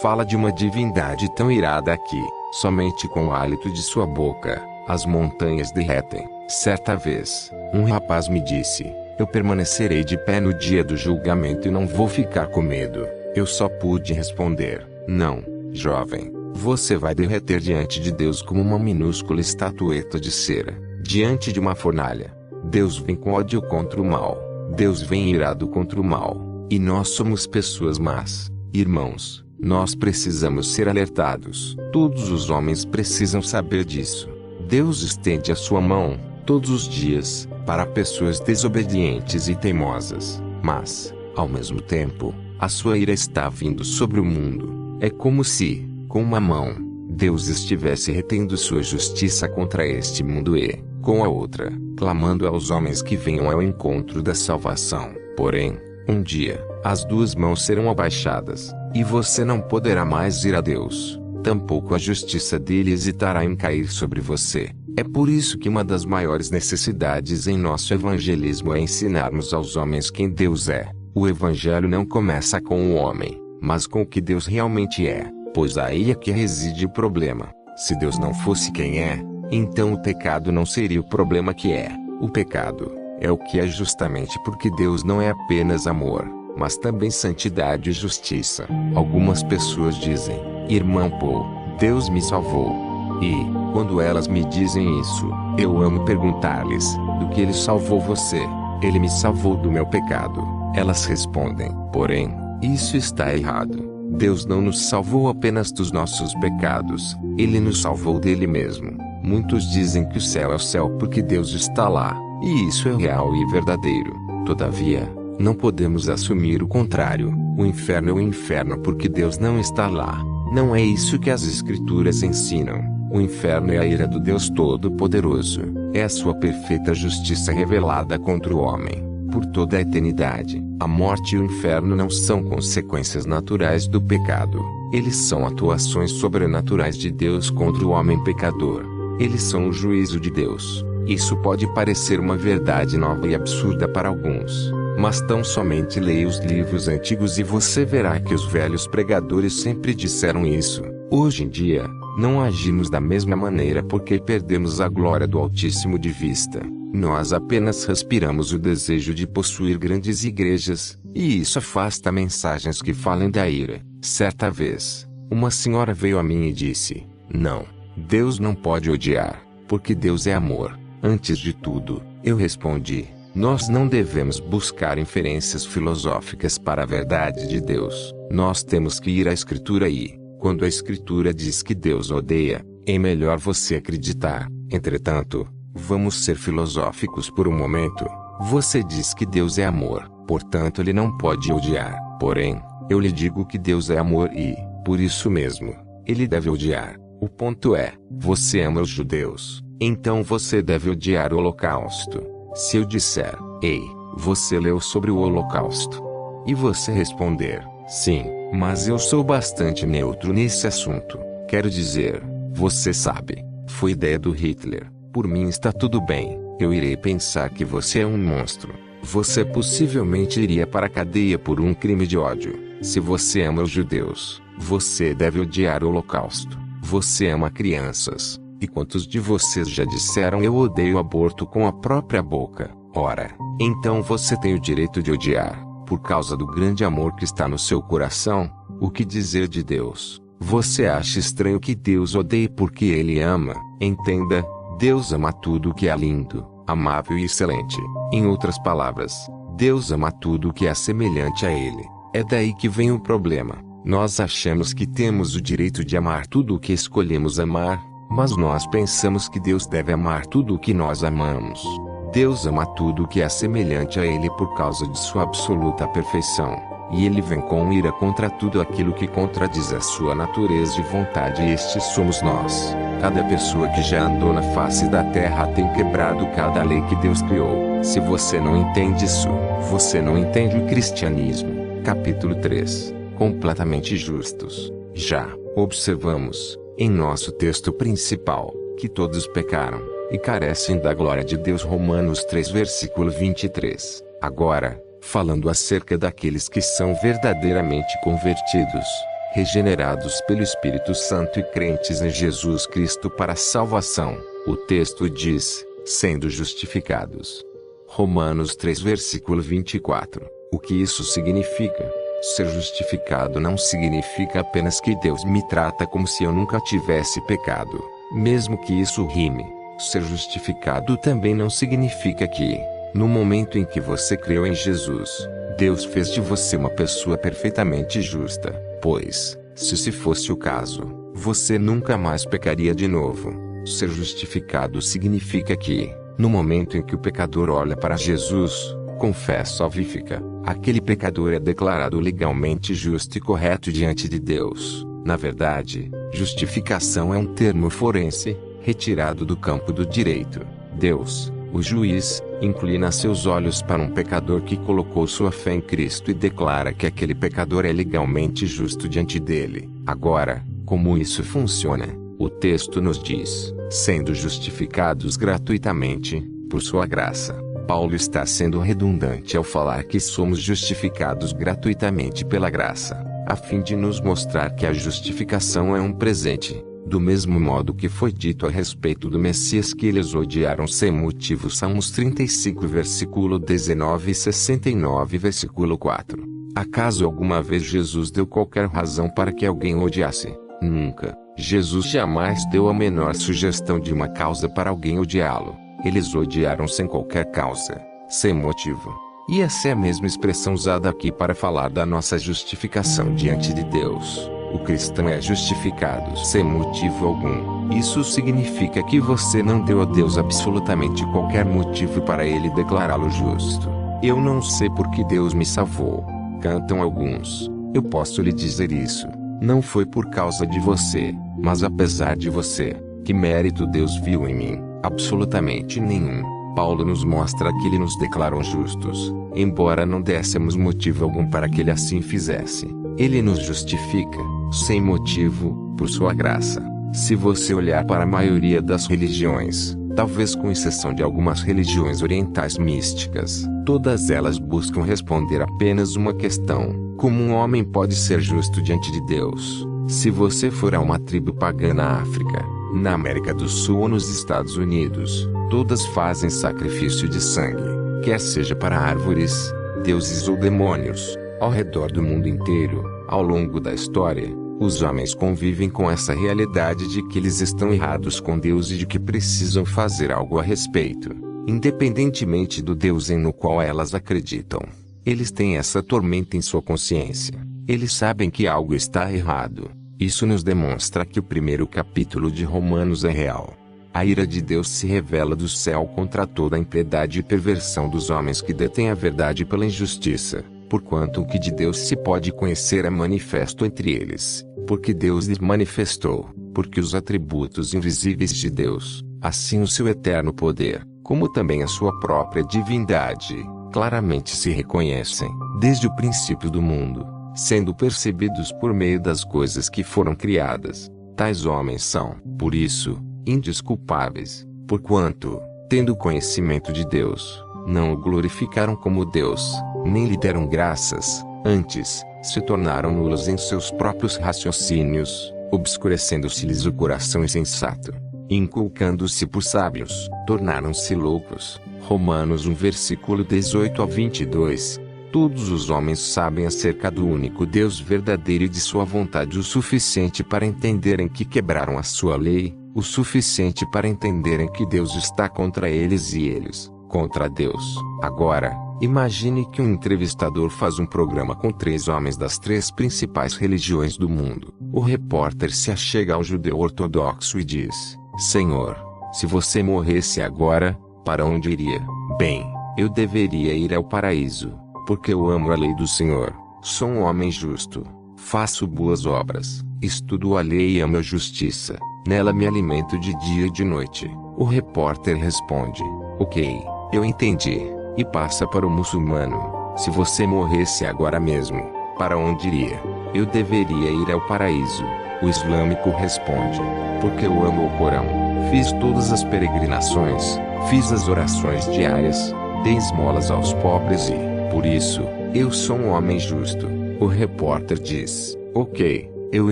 Speaker 1: fala de uma divindade tão irada que, somente com o hálito de sua boca, as montanhas derretem. Certa vez, um rapaz me disse, eu permanecerei de pé no dia do julgamento e não vou ficar com medo. Eu só pude responder, não, jovem, você vai derreter diante de Deus como uma minúscula estatueta de cera, diante de uma fornalha. Deus vem com ódio contra o mal, Deus vem irado contra o mal, e nós somos pessoas más. Irmãos, nós precisamos ser alertados, todos os homens precisam saber disso. Deus estende a sua mão, todos os dias, para pessoas desobedientes e teimosas, mas, ao mesmo tempo, a sua ira está vindo sobre o mundo. É como se, com uma mão, Deus estivesse retendo sua justiça contra este mundo e, com a outra, clamando aos homens que venham ao encontro da salvação. Porém, um dia, as duas mãos serão abaixadas, e você não poderá mais ir a Deus, tampouco a justiça dele hesitará em cair sobre você. É por isso que uma das maiores necessidades em nosso evangelismo é ensinarmos aos homens quem Deus é. O evangelho não começa com o homem, mas com o que Deus realmente é, pois aí é que reside o problema. Se Deus não fosse quem é, então o pecado não seria o problema que é. O pecado é o que é justamente porque Deus não é apenas amor, mas também santidade e justiça. Algumas pessoas dizem, irmão Paul, Deus me salvou. E, quando elas me dizem isso, eu amo perguntar-lhes, do que ele salvou você? Ele me salvou do meu pecado. Elas respondem, porém, isso está errado. Deus não nos salvou apenas dos nossos pecados, ele nos salvou dele mesmo. Muitos dizem que o céu é o céu porque Deus está lá, e isso é real e verdadeiro. Todavia, não podemos assumir o contrário. O inferno é o inferno porque Deus não está lá. Não é isso que as Escrituras ensinam. O inferno é a ira do Deus Todo-Poderoso. É a sua perfeita justiça revelada contra o homem, por toda a eternidade. A morte e o inferno não são consequências naturais do pecado. Eles são atuações sobrenaturais de Deus contra o homem pecador. Eles são o juízo de Deus. Isso pode parecer uma verdade nova e absurda para alguns, mas tão somente leia os livros antigos e você verá que os velhos pregadores sempre disseram isso. Hoje em dia, não agimos da mesma maneira porque perdemos a glória do Altíssimo de vista. Nós apenas respiramos o desejo de possuir grandes igrejas, E isso afasta mensagens que falem da ira. Certa vez, uma senhora veio a mim e disse: não, Deus não pode odiar, porque Deus é amor. Antes de tudo, eu respondi: nós não devemos buscar inferências filosóficas para a verdade de Deus. Nós temos que ir à Escritura e, quando a Escritura diz que Deus odeia, é melhor você acreditar. Entretanto, vamos ser filosóficos por um momento. Você diz que Deus é amor, portanto ele não pode odiar. Porém, eu lhe digo que Deus é amor e, por isso mesmo, ele deve odiar. O ponto é, você ama os judeus, então você deve odiar o Holocausto. Se eu disser: ei, você leu sobre o Holocausto? E você responder: sim, mas eu sou bastante neutro nesse assunto. Quero dizer, você sabe, foi ideia do Hitler. Por mim está tudo bem. Eu irei pensar que você é um monstro. Você possivelmente iria para a cadeia por um crime de ódio. Se você ama os judeus, você deve odiar o Holocausto. Você ama crianças. E quantos de vocês já disseram eu odeio aborto com a própria boca? Ora, então você tem o direito de odiar, por causa do grande amor que está no seu coração. O que dizer de Deus? Você acha estranho que Deus odeie porque Ele ama? Entenda, Deus ama tudo que é lindo, amável e excelente. Em outras palavras, Deus ama tudo que é semelhante a Ele. É daí que vem o problema. Nós achamos que temos o direito de amar tudo o que escolhemos amar, mas nós pensamos que Deus deve amar tudo o que nós amamos. Deus ama tudo o que é semelhante a Ele por causa de sua absoluta perfeição. E Ele vem com ira contra tudo aquilo que contradiz a sua natureza e vontade, e estes somos nós. Cada pessoa que já andou na face da terra tem quebrado cada lei que Deus criou. Se você não entende isso, você não entende o cristianismo. Capítulo 3. Completamente justos. Já observamos, em nosso texto principal, que todos pecaram e carecem da glória de Deus. Romanos 3 versículo 23. Agora, falando acerca daqueles que são verdadeiramente convertidos, regenerados pelo Espírito Santo e crentes em Jesus Cristo para a salvação, o texto diz: sendo justificados. Romanos 3 versículo 24. O que isso significa? Ser justificado não significa apenas que Deus me trata como se eu nunca tivesse pecado, mesmo que isso rime. Ser justificado também não significa que, no momento em que você creu em Jesus, Deus fez de você uma pessoa perfeitamente justa, pois, se fosse o caso, você nunca mais pecaria de novo. Ser justificado significa que, no momento em que o pecador olha para Jesus, confessa, salvífica, aquele pecador é declarado legalmente justo e correto diante de Deus. Na verdade, justificação é um termo forense, retirado do campo do direito. Deus, o juiz, inclina seus olhos para um pecador que colocou sua fé em Cristo e declara que aquele pecador é legalmente justo diante dele. Agora, como isso funciona? O texto nos diz: sendo justificados gratuitamente, por sua graça. Paulo está sendo redundante ao falar que somos justificados gratuitamente pela graça, a fim de nos mostrar que a justificação é um presente, do mesmo modo que foi dito a respeito do Messias que eles odiaram sem motivo. Salmos 35 versículo 19 e 69 versículo 4. Acaso alguma vez Jesus deu qualquer razão para que alguém o odiasse? Nunca. Jesus jamais deu a menor sugestão de uma causa para alguém odiá-lo. Eles odiaram sem qualquer causa, sem motivo. E essa é a mesma expressão usada aqui para falar da nossa justificação diante de Deus. O cristão é justificado sem motivo algum. Isso significa que você não deu a Deus absolutamente qualquer motivo para Ele declará-lo justo. Eu não sei por que Deus me salvou, cantam alguns. Eu posso lhe dizer isso. Não foi por causa de você, mas apesar de você. Que mérito Deus viu em mim? Absolutamente nenhum. Paulo nos mostra que Ele nos declarou justos, embora não dessemos motivo algum para que Ele assim fizesse. Ele nos justifica, sem motivo, por sua graça. Se você olhar para a maioria das religiões, talvez com exceção de algumas religiões orientais místicas, todas elas buscam responder apenas uma questão: como um homem pode ser justo diante de Deus? Se você for a uma tribo pagã na África, na América do Sul ou nos Estados Unidos, todas fazem sacrifício de sangue, quer seja para árvores, deuses ou demônios, ao redor do mundo inteiro. Ao longo da história, os homens convivem com essa realidade de que eles estão errados com Deus e de que precisam fazer algo a respeito, independentemente do Deus no qual elas acreditam. Eles têm essa tormenta em sua consciência. Eles sabem que algo está errado. Isso nos demonstra que o primeiro capítulo de Romanos é real. A ira de Deus se revela do céu contra toda a impiedade e perversão dos homens que detêm a verdade pela injustiça, porquanto o que de Deus se pode conhecer é manifesto entre eles, porque Deus lhe manifestou, porque os atributos invisíveis de Deus, assim o seu eterno poder, como também a sua própria divindade, claramente se reconhecem, desde o princípio do mundo, sendo percebidos por meio das coisas que foram criadas. Tais homens são, por isso, indesculpáveis, porquanto, tendo conhecimento de Deus, não o glorificaram como Deus, nem lhe deram graças, antes, se tornaram nulos em seus próprios raciocínios, obscurecendo-se-lhes o coração insensato, inculcando-se por sábios, tornaram-se loucos. Romanos 1 versículo 18 a 22. Todos os homens sabem acerca do único Deus verdadeiro e de sua vontade o suficiente para entenderem que quebraram a sua lei, o suficiente para entenderem que Deus está contra eles e eles, contra Deus. Agora, imagine que um entrevistador faz um programa com 3 homens das 3 principais religiões do mundo. O repórter se achega ao judeu ortodoxo e diz: Senhor, se você morresse agora, para onde iria? Bem, eu deveria ir ao paraíso, porque eu amo a lei do Senhor, sou um homem justo, faço boas obras, estudo a lei e amo a justiça, nela me alimento de dia e de noite. O repórter responde: Ok, eu entendi. E passa para o muçulmano: se você morresse agora mesmo, para onde iria? Eu deveria ir ao paraíso. O islâmico responde: porque eu amo o Corão, fiz todas as peregrinações, fiz as orações diárias, dei esmolas aos pobres e, por isso, eu sou um homem justo. O repórter diz: Ok, eu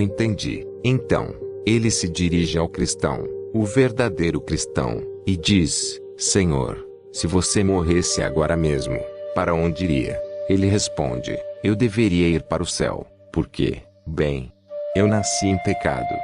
Speaker 1: entendi. Então, ele se dirige ao cristão, o verdadeiro cristão, e diz: Senhor, se você morresse agora mesmo, para onde iria? Ele responde: eu deveria ir para o céu, porque, bem, eu nasci em pecado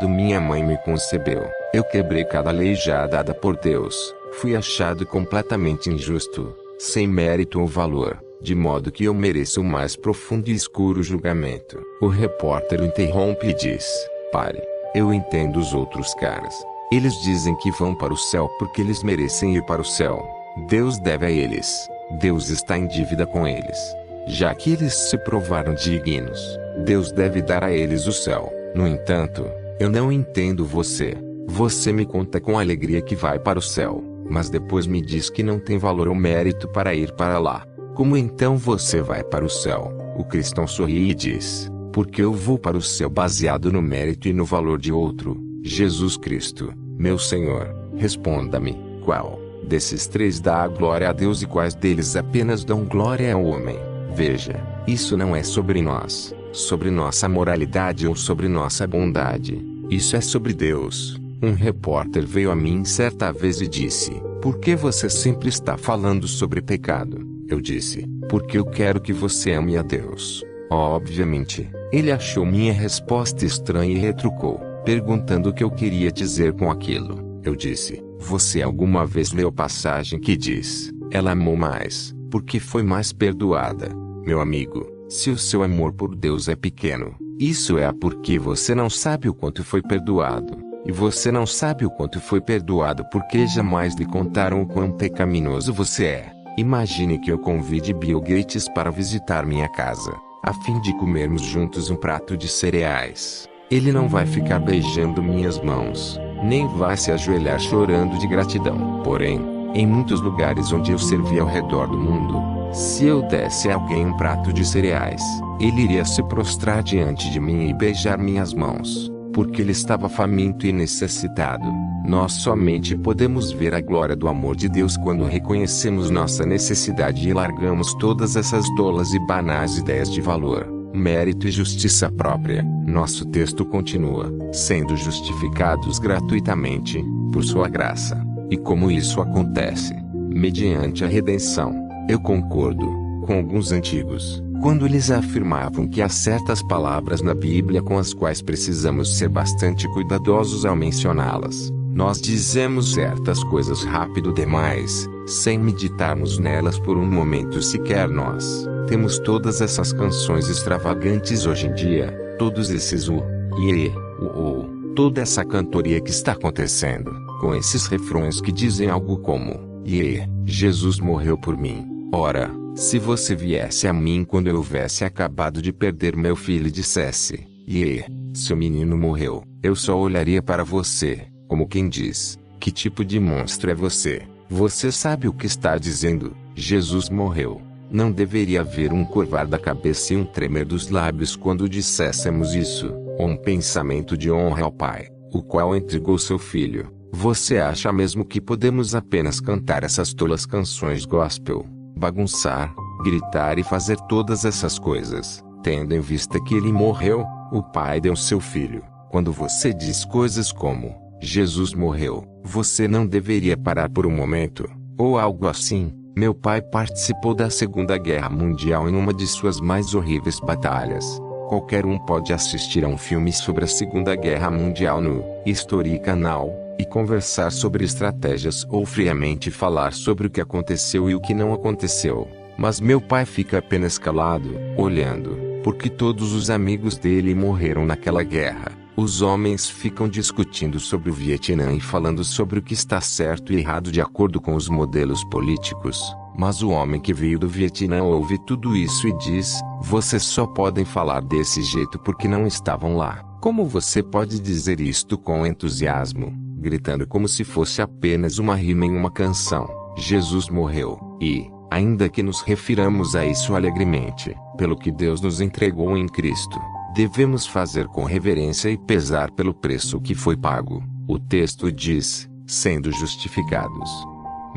Speaker 1: minha mãe me concebeu, eu quebrei cada lei já dada por Deus, fui achado completamente injusto, sem mérito ou valor, de modo que eu mereço o mais profundo e escuro julgamento. O repórter o interrompe e diz: pare, eu entendo os outros caras. Eles dizem que vão para o céu porque eles merecem ir para o céu. Deus deve a eles. Deus está em dívida com eles. Já que eles se provaram dignos, Deus deve dar a eles o céu. No entanto, eu não entendo você. Você me conta com alegria que vai para o céu, mas depois me diz que não tem valor ou mérito para ir para lá. Como então você vai para o céu? O cristão sorri e diz: porque eu vou para o céu baseado no mérito e no valor de outro, Jesus Cristo, meu Senhor. Responda-me, qual desses 3 dá a glória a Deus e quais deles apenas dão glória ao homem? Veja, isso não é sobre nós, sobre nossa moralidade ou sobre nossa bondade. Isso é sobre Deus. Um repórter veio a mim certa vez e disse: por que você sempre está falando sobre pecado? Eu disse: porque eu quero que você ame a Deus. Obviamente, ele achou minha resposta estranha e retrucou, perguntando o que eu queria dizer com aquilo. Eu disse: você alguma vez leu passagem que diz: ela amou mais, porque foi mais perdoada? Meu amigo, se o seu amor por Deus é pequeno, isso é porque você não sabe o quanto foi perdoado. E você não sabe o quanto foi perdoado porque jamais lhe contaram o quão pecaminoso você é. Imagine que eu convide Bill Gates para visitar minha casa, a fim de comermos juntos um prato de cereais. Ele não vai ficar beijando minhas mãos, nem vai se ajoelhar chorando de gratidão. Porém, em muitos lugares onde eu servi ao redor do mundo, se eu desse a alguém um prato de cereais, ele iria se prostrar diante de mim e beijar minhas mãos, porque ele estava faminto e necessitado. Nós somente podemos ver a glória do amor de Deus quando reconhecemos nossa necessidade e largamos todas essas tolas e banais ideias de valor, mérito e justiça própria. Nosso texto continua: sendo justificados gratuitamente, por sua graça. E como isso acontece? Mediante a redenção. Eu concordo. com alguns antigos, quando eles afirmavam que há certas palavras na Bíblia com as quais precisamos ser bastante cuidadosos ao mencioná-las. Nós dizemos certas coisas rápido demais, sem meditarmos nelas por um momento sequer. Nós temos todas essas canções extravagantes hoje em dia, todos esses toda essa cantoria que está acontecendo, com esses refrões que dizem algo como: Jesus morreu por mim. Ora, se você viesse a mim quando eu houvesse acabado de perder meu filho e dissesse: seu menino morreu, eu só olharia para você, como quem diz: que tipo de monstro é você? Você sabe o que está dizendo? Jesus morreu. Não deveria haver um curvar da cabeça e um tremer dos lábios quando disséssemos isso, ou um pensamento de honra ao Pai, o qual entregou seu filho. Você acha mesmo que podemos apenas cantar essas tolas canções gospel, bagunçar, gritar e fazer todas essas coisas, tendo em vista que ele morreu, o Pai deu seu filho? Quando você diz coisas como: Jesus morreu, você não deveria parar por um momento, ou algo assim. Meu pai participou da Segunda Guerra Mundial em uma de suas mais horríveis batalhas. Qualquer um pode assistir a um filme sobre a Segunda Guerra Mundial no History Canal, e conversar sobre estratégias ou friamente falar sobre o que aconteceu e o que não aconteceu. Mas meu pai fica apenas calado, olhando, porque todos os amigos dele morreram naquela guerra. Os homens ficam discutindo sobre o Vietnã e falando sobre o que está certo e errado de acordo com os modelos políticos. Mas o homem que veio do Vietnã ouve tudo isso e diz: vocês só podem falar desse jeito porque não estavam lá. Como você pode dizer isto com entusiasmo, gritando como se fosse apenas uma rima em uma canção? Jesus morreu, e, ainda que nos refiramos a isso alegremente, pelo que Deus nos entregou em Cristo, devemos fazer com reverência e pesar pelo preço que foi pago. O texto diz: sendo justificados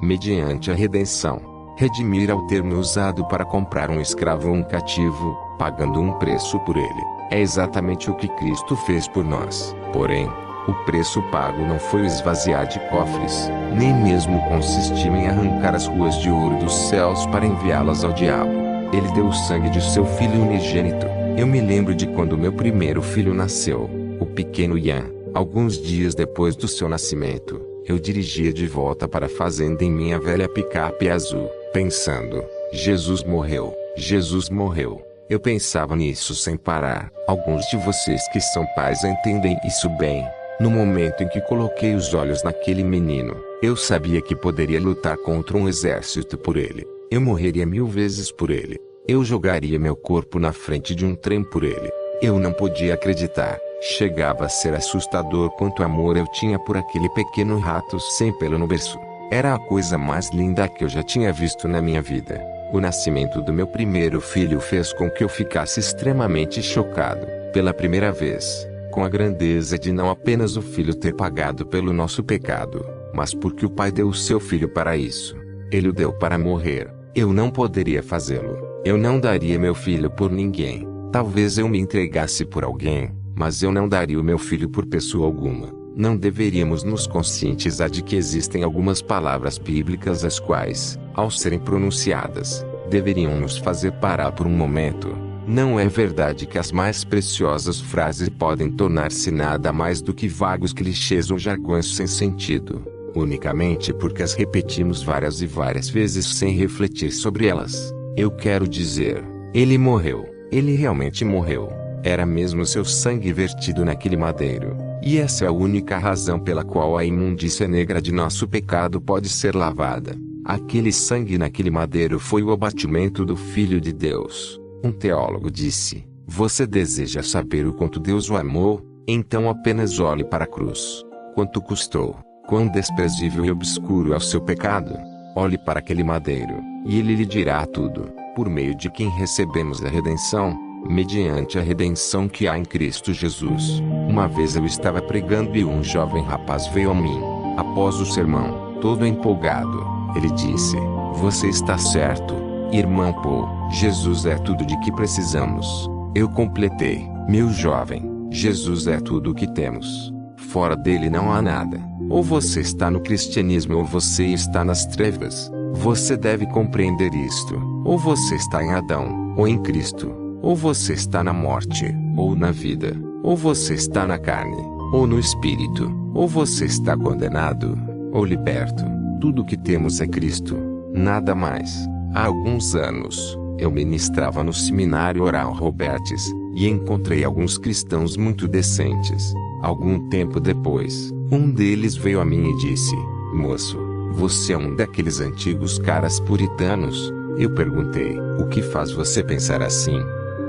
Speaker 1: mediante a redenção. Redimir é o termo usado para comprar um escravo ou um cativo, pagando um preço por ele. É exatamente o que Cristo fez por nós. Porém, o preço pago não foi o esvaziar de cofres, nem mesmo consistiu em arrancar as ruas de ouro dos céus para enviá-las ao diabo. Ele deu o sangue de seu filho unigênito. Eu me lembro de quando meu primeiro filho nasceu, o pequeno Ian. Alguns dias depois do seu nascimento, eu dirigia de volta para a fazenda em minha velha picape azul, pensando: Jesus morreu, Jesus morreu. Eu pensava nisso sem parar. Alguns de vocês que são pais entendem isso bem. No momento em que coloquei os olhos naquele menino, eu sabia que poderia lutar contra um exército por ele. Eu morreria 1000 vezes por ele. Eu jogaria meu corpo na frente de um trem por ele. Eu não podia acreditar. Chegava a ser assustador quanto amor eu tinha por aquele pequeno rato sem pelo no berço. Era a coisa mais linda que eu já tinha visto na minha vida. O nascimento do meu primeiro filho fez com que eu ficasse extremamente chocado, pela primeira vez, com a grandeza de não apenas o filho ter pagado pelo nosso pecado, mas porque o Pai deu o seu filho para isso. Ele o deu para morrer. Eu não poderia fazê-lo. Eu não daria meu filho por ninguém. Talvez eu me entregasse por alguém, mas eu não daria o meu filho por pessoa alguma. Não deveríamos nos conscientizar de que existem algumas palavras bíblicas as quais, ao serem pronunciadas, deveriam nos fazer parar por um momento? Não é verdade que as mais preciosas frases podem tornar-se nada mais do que vagos clichês ou jargões sem sentido, unicamente porque as repetimos várias e várias vezes sem refletir sobre elas? Eu quero dizer, ele morreu, ele realmente morreu. Era mesmo seu sangue vertido naquele madeiro. E essa é a única razão pela qual a imundícia negra de nosso pecado pode ser lavada. Aquele sangue naquele madeiro foi o abatimento do Filho de Deus. Um teólogo disse: você deseja saber o quanto Deus o amou? Então apenas olhe para a cruz. Quanto custou? Quão desprezível e obscuro é o seu pecado? Olhe para aquele madeiro, e ele lhe dirá tudo. Por meio de quem recebemos a redenção, mediante a redenção que há em Cristo Jesus. Uma vez eu estava pregando e um jovem rapaz veio a mim. Após o sermão, todo empolgado, ele disse: você está certo, irmão Paul, Jesus é tudo de que precisamos. Eu completei: meu jovem, Jesus é tudo o que temos. Fora dele não há nada. Ou você está no cristianismo ou você está nas trevas. Você deve compreender isto. Ou você está em Adão, ou em Cristo. Ou você está na morte, ou na vida. Ou você está na carne, ou no espírito. Ou você está condenado, ou liberto. Tudo o que temos é Cristo. Nada mais. Há alguns anos, eu ministrava no seminário Oral Roberts, e encontrei alguns cristãos muito decentes. Algum tempo depois, um deles veio a mim e disse: "Moço, você é um daqueles antigos caras puritanos?" Eu perguntei: "O que faz você pensar assim?"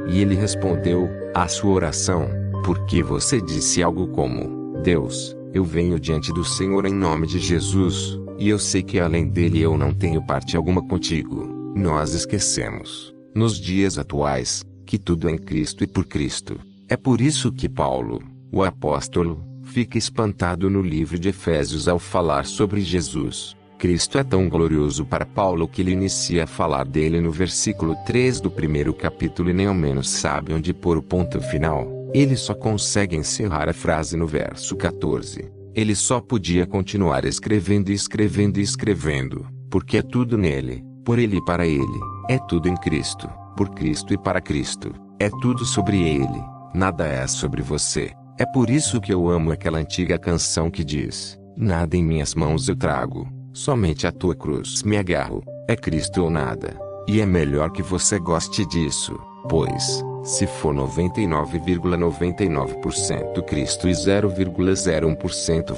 Speaker 1: E ele respondeu: "A sua oração, porque você disse algo como: Deus, eu venho diante do Senhor em nome de Jesus, e eu sei que além dele eu não tenho parte alguma contigo." Nós esquecemos, nos dias atuais, que tudo é em Cristo e por Cristo. É por isso que Paulo, o apóstolo, fica espantado no livro de Efésios ao falar sobre Jesus. Cristo é tão glorioso para Paulo que ele inicia a falar dele no versículo 3 do primeiro capítulo e nem ao menos sabe onde pôr o ponto final. Ele só consegue encerrar a frase no verso 14. Ele só podia continuar escrevendo e escrevendo e escrevendo, porque é tudo nele, por ele e para ele. É tudo em Cristo, por Cristo e para Cristo. É tudo sobre ele, nada é sobre você. É por isso que eu amo aquela antiga canção que diz: "Nada em minhas mãos eu trago, somente a tua cruz me agarro, é Cristo ou nada." E é melhor que você goste disso, pois, se for 99,99% Cristo e 0,01%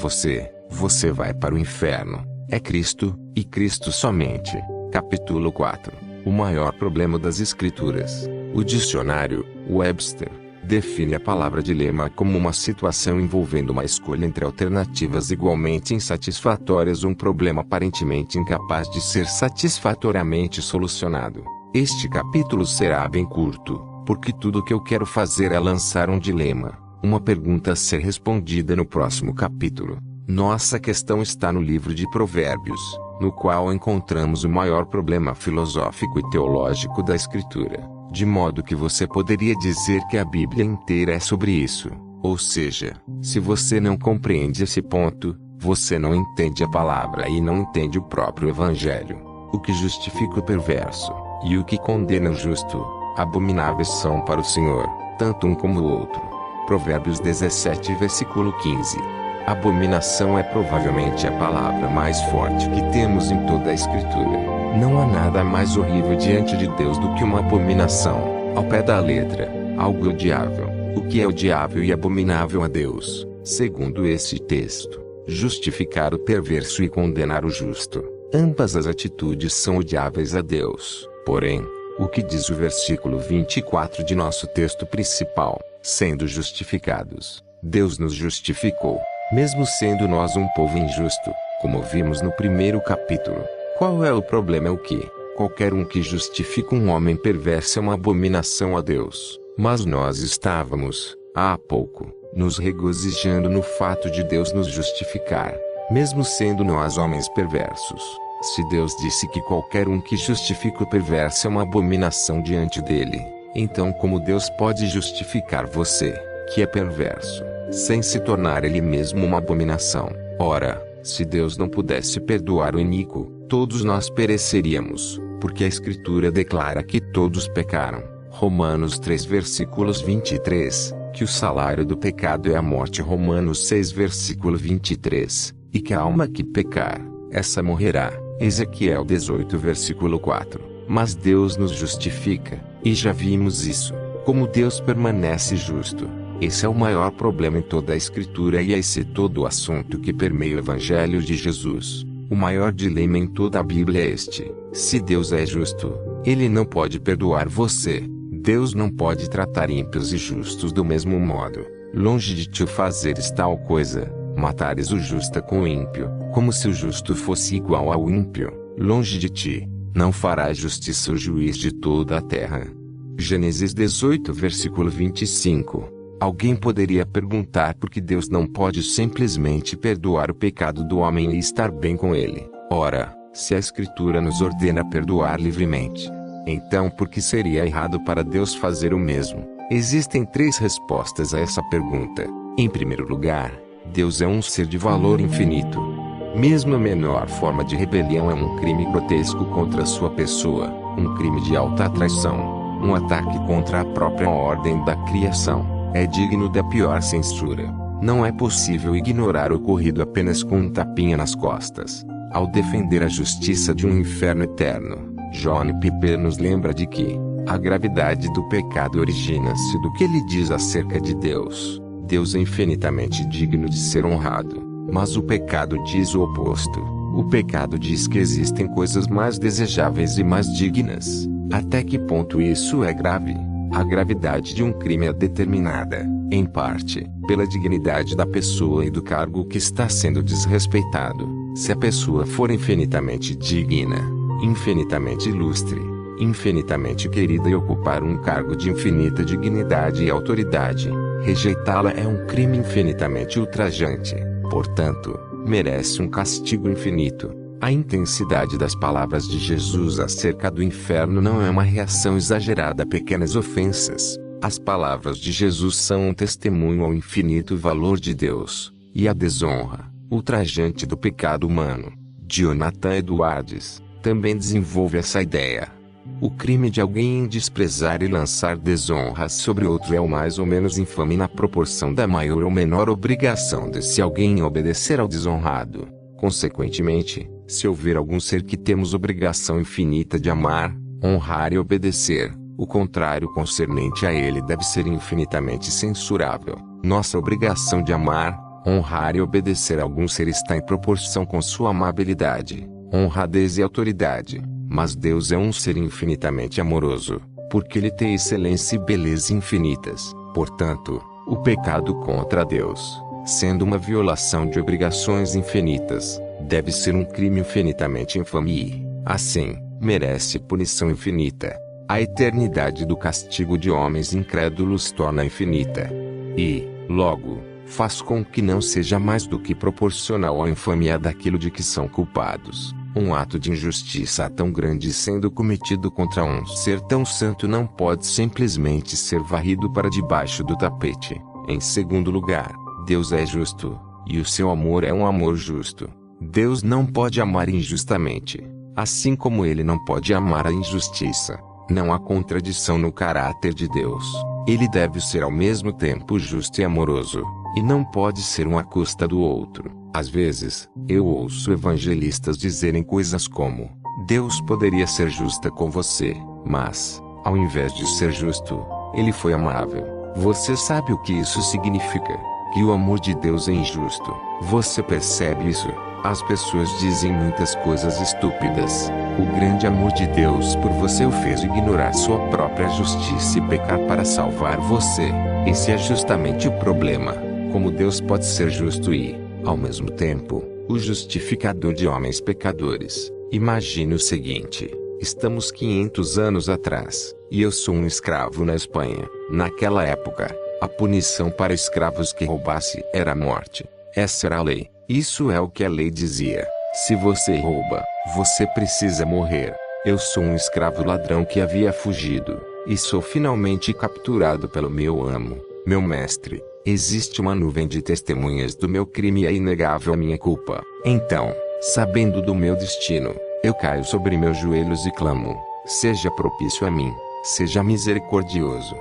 Speaker 1: você vai para o inferno. É Cristo, e Cristo somente. Capítulo 4. O maior problema das Escrituras. O dicionário, Webster, define a palavra dilema como uma situação envolvendo uma escolha entre alternativas igualmente insatisfatórias ou um problema aparentemente incapaz de ser satisfatoriamente solucionado. Este capítulo será bem curto, porque tudo o que eu quero fazer é lançar um dilema, uma pergunta a ser respondida no próximo capítulo. Nossa questão está no livro de Provérbios, no qual encontramos o maior problema filosófico e teológico da Escritura, de modo que você poderia dizer que a Bíblia inteira é sobre isso. Ou seja, se você não compreende esse ponto, você não entende a palavra e não entende o próprio Evangelho. O que justifica o perverso, e o que condena o justo, abomináveis são para o Senhor, tanto um como o outro. Provérbios 17, versículo 15. Abominação é provavelmente a palavra mais forte que temos em toda a Escritura. Não há nada mais horrível diante de Deus do que uma abominação. Ao pé da letra, algo odiável. O que é odiável e abominável a Deus, segundo esse texto? Justificar o perverso e condenar o justo. Ambas as atitudes são odiáveis a Deus. Porém, o que diz o versículo 24 de nosso texto principal? Sendo justificados, Deus nos justificou, mesmo sendo nós um povo injusto, como vimos no primeiro capítulo. Qual é o problema? É o que? Qualquer um que justifica um homem perverso é uma abominação a Deus. Mas nós estávamos, há pouco, nos regozijando no fato de Deus nos justificar, mesmo sendo nós homens perversos. Se Deus disse que qualquer um que justifica o perverso é uma abominação diante dele, então como Deus pode justificar você, que é perverso, sem se tornar ele mesmo uma abominação? Ora, se Deus não pudesse perdoar o iníquo, todos nós pereceríamos, porque a Escritura declara que todos pecaram. Romanos 3 versículos 23, que o salário do pecado é a morte. Romanos 6 versículo 23, e que a alma que pecar, essa morrerá. Ezequiel 18 versículo 4. Mas Deus nos justifica, e já vimos isso, como Deus permanece justo. Esse é o maior problema em toda a Escritura e esse é todo o assunto que permeia o Evangelho de Jesus. O maior dilema em toda a Bíblia é este: se Deus é justo, Ele não pode perdoar você. Deus não pode tratar ímpios e justos do mesmo modo. Longe de te fazeres tal coisa, matares o justo com o ímpio, como se o justo fosse igual ao ímpio. Longe de ti, não farás justiça o juiz de toda a terra. Gênesis 18 versículo 25. Alguém poderia perguntar por que Deus não pode simplesmente perdoar o pecado do homem e estar bem com ele. Ora, se a Escritura nos ordena perdoar livremente, então por que seria errado para Deus fazer o mesmo? Existem 3 respostas a essa pergunta. Em primeiro lugar, Deus é um ser de valor infinito. Mesmo a menor forma de rebelião é um crime grotesco contra sua pessoa, um crime de alta traição, um ataque contra a própria ordem da criação. É digno da pior censura. Não é possível ignorar o ocorrido apenas com um tapinha nas costas. Ao defender a justiça de um inferno eterno, John Piper nos lembra de que a gravidade do pecado origina-se do que ele diz acerca de Deus. Deus é infinitamente digno de ser honrado, mas o pecado diz o oposto. O pecado diz que existem coisas mais desejáveis e mais dignas. Até que ponto isso é grave? A gravidade de um crime é determinada, em parte, pela dignidade da pessoa e do cargo que está sendo desrespeitado. Se a pessoa for infinitamente digna, infinitamente ilustre, infinitamente querida e ocupar um cargo de infinita dignidade e autoridade, rejeitá-la é um crime infinitamente ultrajante. Portanto, merece um castigo infinito. A intensidade das palavras de Jesus acerca do inferno não é uma reação exagerada a pequenas ofensas. As palavras de Jesus são um testemunho ao infinito valor de Deus, e a desonra ultrajante do pecado humano. Jonathan Edwards também desenvolve essa ideia. O crime de alguém desprezar e lançar desonra sobre outro é o mais ou menos infame na proporção da maior ou menor obrigação desse alguém obedecer ao desonrado. Consequentemente, se houver algum ser que temos obrigação infinita de amar, honrar e obedecer, o contrário concernente a ele deve ser infinitamente censurável. Nossa obrigação de amar, honrar e obedecer a algum ser está em proporção com sua amabilidade, honradez e autoridade. Mas Deus é um ser infinitamente amoroso, porque ele tem excelência e beleza infinitas. Portanto, o pecado contra Deus, sendo uma violação de obrigações infinitas, deve ser um crime infinitamente infame e, assim, merece punição infinita. A eternidade do castigo de homens incrédulos torna infinita. E, logo, faz com que não seja mais do que proporcional à infâmia daquilo de que são culpados. Um ato de injustiça tão grande sendo cometido contra um ser tão santo não pode simplesmente ser varrido para debaixo do tapete. Em segundo lugar, Deus é justo, e o seu amor é um amor justo. Deus não pode amar injustamente, assim como ele não pode amar a injustiça. Não há contradição no caráter de Deus. Ele deve ser ao mesmo tempo justo e amoroso, e não pode ser um à custa do outro. Às vezes, eu ouço evangelistas dizerem coisas como: Deus poderia ser justa com você, mas, ao invés de ser justo, ele foi amável. Você sabe o que isso significa? Que o amor de Deus é injusto. Você percebe isso? As pessoas dizem muitas coisas estúpidas. O grande amor de Deus por você o fez ignorar sua própria justiça e pecar para salvar você. Esse é justamente o problema. Como Deus pode ser justo e, ao mesmo tempo, o justificador de homens pecadores? Imagine o seguinte: estamos 500 anos atrás, e eu sou um escravo na Espanha. Naquela época, a punição para escravos que roubasse era a morte. Essa era a lei. Isso é o que a lei dizia. Se você rouba, você precisa morrer. Eu sou um escravo ladrão que havia fugido, e sou finalmente capturado pelo meu amo, meu mestre. Existe uma nuvem de testemunhas do meu crime e é inegável a minha culpa. Então, sabendo do meu destino, eu caio sobre meus joelhos e clamo: seja propício a mim, seja misericordioso.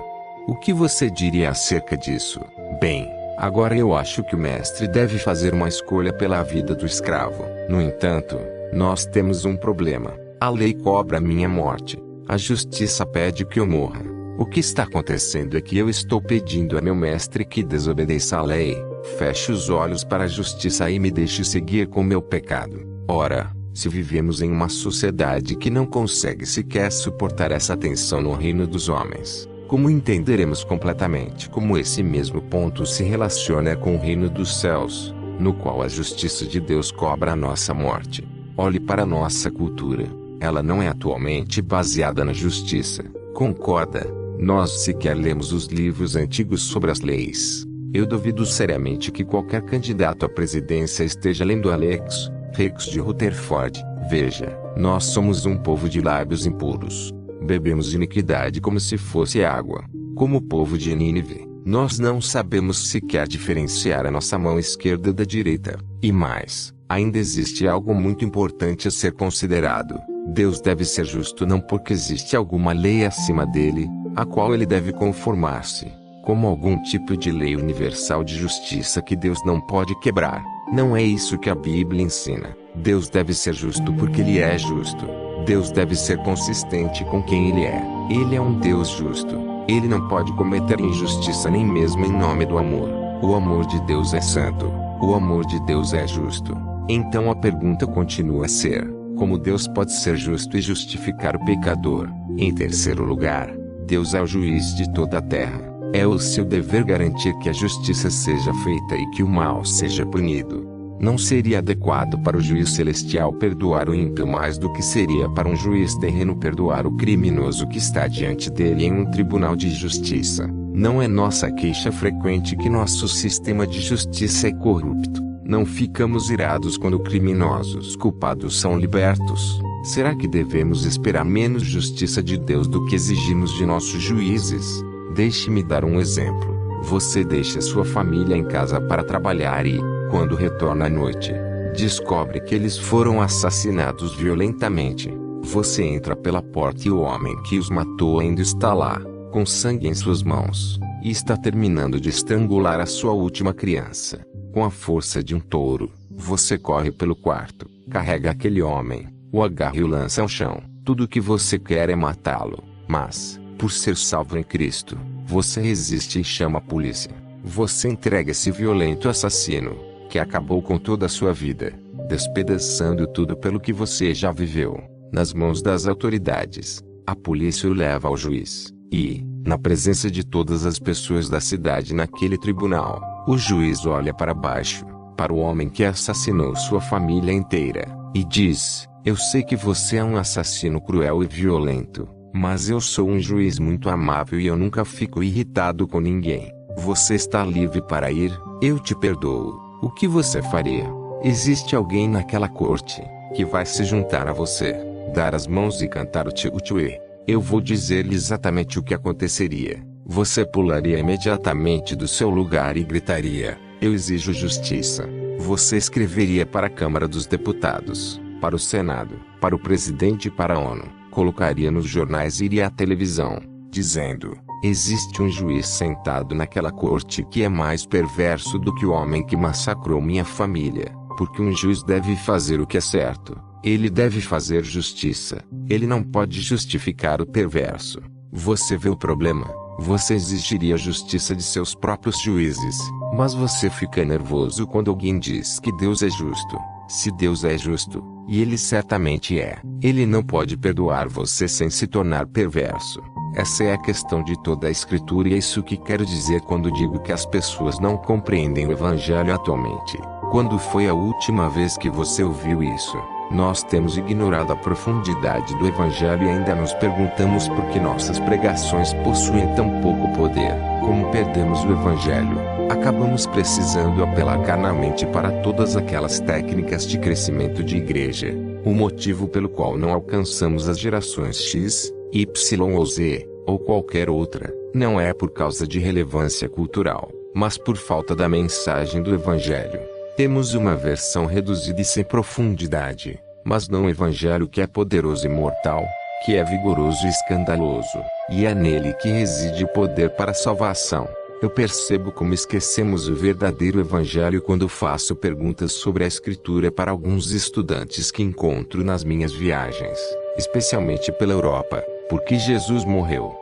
Speaker 1: O que você diria acerca disso? Bem, agora eu acho que o mestre deve fazer uma escolha pela vida do escravo. No entanto, nós temos um problema. A lei cobra minha morte. A justiça pede que eu morra. O que está acontecendo é que eu estou pedindo a meu mestre que desobedeça a lei, feche os olhos para a justiça e me deixe seguir com meu pecado. Ora, se vivemos em uma sociedade que não consegue sequer suportar essa tensão no reino dos homens, como entenderemos completamente como esse mesmo ponto se relaciona com o reino dos céus, no qual a justiça de Deus cobra a nossa morte? Olhe para a nossa cultura. Ela não é atualmente baseada na justiça. Concorda? Nós sequer lemos os livros antigos sobre as leis. Eu duvido seriamente que qualquer candidato à presidência esteja lendo a Lex Rex de Rutherford. Veja, nós somos um povo de lábios impuros. Bebemos iniquidade como se fosse água. Como o povo de Nínive, nós não sabemos sequer diferenciar a nossa mão esquerda da direita. E mais, ainda existe algo muito importante a ser considerado. Deus deve ser justo não porque existe alguma lei acima dele, a qual ele deve conformar-se, como algum tipo de lei universal de justiça que Deus não pode quebrar. Não é isso que a Bíblia ensina. Deus deve ser justo porque ele é justo. Deus deve ser consistente com quem ele é. Ele é um Deus justo. Ele não pode cometer injustiça nem mesmo em nome do amor. O amor de Deus é santo. O amor de Deus é justo. Então a pergunta continua a ser: como Deus pode ser justo e justificar o pecador? Em terceiro lugar, Deus é o juiz de toda a terra. É o seu dever garantir que a justiça seja feita e que o mal seja punido. Não seria adequado para o juiz celestial perdoar o ímpio mais do que seria para um juiz terreno perdoar o criminoso que está diante dele em um tribunal de justiça. Não é nossa queixa frequente que nosso sistema de justiça é corrupto. Não ficamos irados quando criminosos culpados são libertos. Será que devemos esperar menos justiça de Deus do que exigimos de nossos juízes? Deixe-me dar um exemplo. Você deixa sua família em casa para trabalhar e, quando retorna à noite, descobre que eles foram assassinados violentamente. Você entra pela porta e o homem que os matou ainda está lá, com sangue em suas mãos, e está terminando de estrangular a sua última criança. Com a força de um touro, você corre pelo quarto, carrega aquele homem, o agarra e o lança ao chão. Tudo o que você quer é matá-lo, mas, por ser salvo em Cristo, você resiste e chama a polícia. Você entrega esse violento assassino, que acabou com toda a sua vida, despedaçando tudo pelo que você já viveu, nas mãos das autoridades. A polícia o leva ao juiz, e, na presença de todas as pessoas da cidade naquele tribunal, o juiz olha para baixo, para o homem que assassinou sua família inteira, e diz: eu sei que você é um assassino cruel e violento, mas eu sou um juiz muito amável e eu nunca fico irritado com ninguém. Você está livre para ir, eu te perdoo. O que você faria? Existe alguém naquela corte, que vai se juntar a você, dar as mãos e cantar o tchutchuê. Eu vou dizer-lhe exatamente o que aconteceria. Você pularia imediatamente do seu lugar e gritaria: eu exijo justiça. Você escreveria para a Câmara dos Deputados, para o Senado, para o presidente e para a ONU. Colocaria nos jornais e iria à televisão, dizendo: existe um juiz sentado naquela corte que é mais perverso do que o homem que massacrou minha família, porque um juiz deve fazer o que é certo. Ele deve fazer justiça. Ele não pode justificar o perverso. Você vê o problema? Você exigiria a justiça de seus próprios juízes, mas você fica nervoso quando alguém diz que Deus é justo. Se Deus é justo, e ele certamente é, ele não pode perdoar você sem se tornar perverso. Essa é a questão de toda a Escritura e é isso que quero dizer quando digo que as pessoas não compreendem o Evangelho atualmente. Quando foi a última vez que você ouviu isso? Nós temos ignorado a profundidade do Evangelho e ainda nos perguntamos por que nossas pregações possuem tão pouco poder. Como perdemos o Evangelho, acabamos precisando apelar carnalmente para todas aquelas técnicas de crescimento de igreja. O motivo pelo qual não alcançamos as gerações X, Y ou Z, ou qualquer outra, não é por causa de relevância cultural, mas por falta da mensagem do Evangelho. Temos uma versão reduzida e sem profundidade, mas não um Evangelho que é poderoso e mortal, que é vigoroso e escandaloso, e é nele que reside o poder para a salvação. Eu percebo como esquecemos o verdadeiro Evangelho quando faço perguntas sobre a Escritura para alguns estudantes que encontro nas minhas viagens, especialmente pela Europa. Por que Jesus morreu?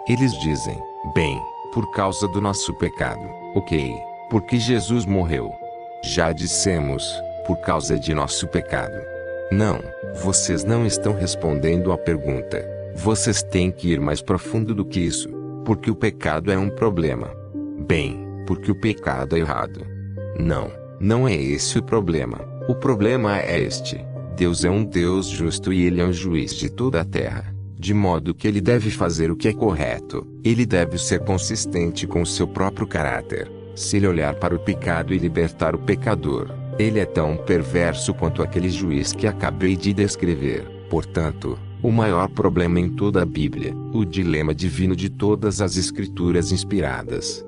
Speaker 1: Eles dizem: bem, por causa do nosso pecado. Ok, por que Jesus morreu? Já dissemos, por causa de nosso pecado. Não, vocês não estão respondendo à pergunta. Vocês têm que ir mais profundo do que isso. Porque o pecado é um problema. Bem, porque o pecado é errado. Não, não é esse o problema. O problema é este: Deus é um Deus justo e Ele é um juiz de toda a terra. De modo que Ele deve fazer o que é correto. Ele deve ser consistente com o seu próprio caráter. Se Ele olhar para o pecado e libertar o pecador, Ele é tão perverso quanto aquele juiz que acabei de descrever. Portanto, o maior problema em toda a Bíblia, o dilema divino de todas as Escrituras inspiradas,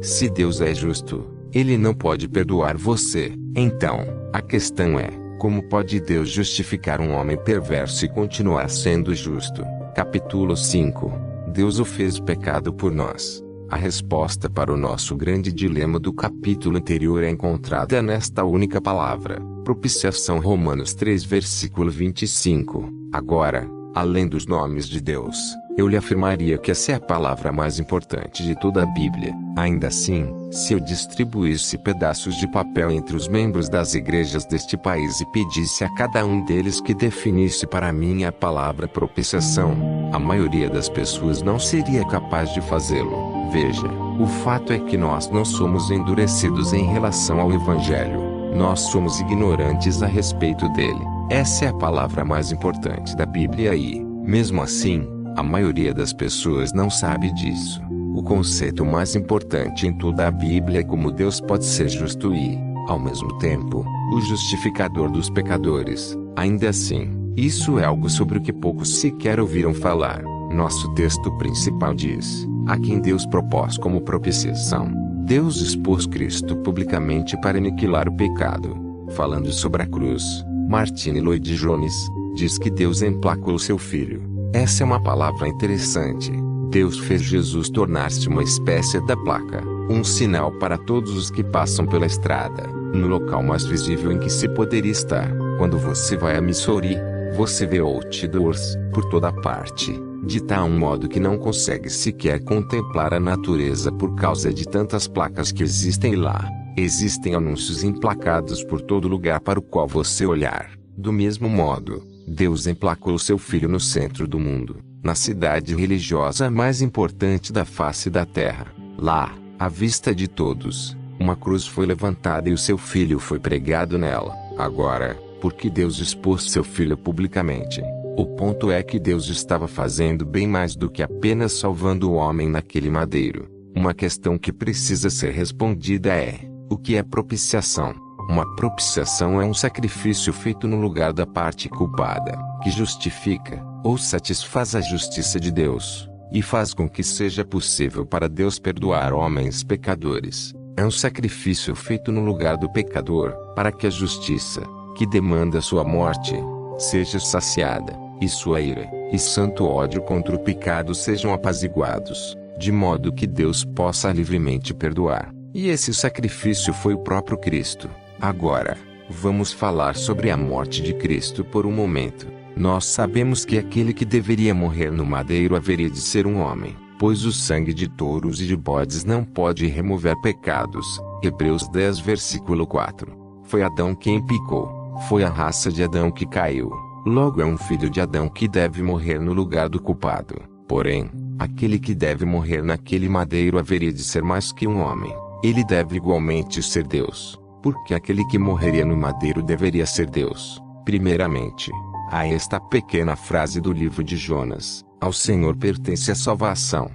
Speaker 1: se Deus é justo, Ele não pode perdoar você. Então, A questão é, como pode Deus justificar um homem perverso e continuar sendo justo? Capítulo 5. Deus o fez pecado por nós. A resposta para o nosso grande dilema do capítulo anterior é encontrada nesta única palavra, propiciação. Romanos 3 versículo 25. Agora, além dos nomes de Deus, eu lhe afirmaria que essa é a palavra mais importante de toda a Bíblia. Ainda assim, se eu distribuísse pedaços de papel entre os membros das igrejas deste país e pedisse a cada um deles que definisse para mim a palavra propiciação, a maioria das pessoas não seria capaz de fazê-lo. Veja, o fato é que nós não somos endurecidos em relação ao Evangelho. Nós somos ignorantes a respeito dele. Essa é a palavra mais importante da Bíblia e, mesmo assim, a maioria das pessoas não sabe disso. O conceito mais importante em toda a Bíblia é como Deus pode ser justo e, ao mesmo tempo, o justificador dos pecadores. Ainda assim, isso é algo sobre o que poucos sequer ouviram falar. Nosso texto principal diz: a quem Deus propôs como propiciação. Deus expôs Cristo publicamente para aniquilar o pecado. Falando sobre a cruz, Martin Lloyd-Jones diz que Deus emplacou seu Filho. Essa é uma palavra interessante. Deus fez Jesus tornar-se uma espécie da placa, um sinal para todos os que passam pela estrada, no local mais visível em que se poderia estar. Quando você vai a Missouri, você vê outdoors por toda parte, de tal modo que não consegue sequer contemplar a natureza por causa de tantas placas que existem lá. Existem anúncios emplacados por todo lugar para o qual você olhar. Do mesmo modo, Deus emplacou seu Filho no centro do mundo, na cidade religiosa mais importante da face da terra. Lá, à vista de todos, uma cruz foi levantada e o seu Filho foi pregado nela. Agora, por que Deus expôs seu Filho publicamente? O ponto é que Deus estava fazendo bem mais do que apenas salvando o homem naquele madeiro. Uma questão que precisa ser respondida é: o que é propiciação? Uma propiciação é um sacrifício feito no lugar da parte culpada, que justifica, ou satisfaz a justiça de Deus, e faz com que seja possível para Deus perdoar homens pecadores. É um sacrifício feito no lugar do pecador, para que a justiça, que demanda sua morte, seja saciada, e sua ira, e santo ódio contra o pecado sejam apaziguados, de modo que Deus possa livremente perdoar. E esse sacrifício foi o próprio Cristo. Agora, vamos falar sobre a morte de Cristo por um momento. Nós sabemos que aquele que deveria morrer no madeiro haveria de ser um homem, pois o sangue de touros e de bodes não pode remover pecados. Hebreus 10 versículo 4. Foi Adão quem pecou. Foi a raça de Adão que caiu. Logo é um filho de Adão que deve morrer no lugar do culpado. Porém, aquele que deve morrer naquele madeiro haveria de ser mais que um homem. Ele deve igualmente ser Deus. Porque aquele que morreria no madeiro deveria ser Deus. Primeiramente, há esta pequena frase do livro de Jonas: ao Senhor pertence a salvação.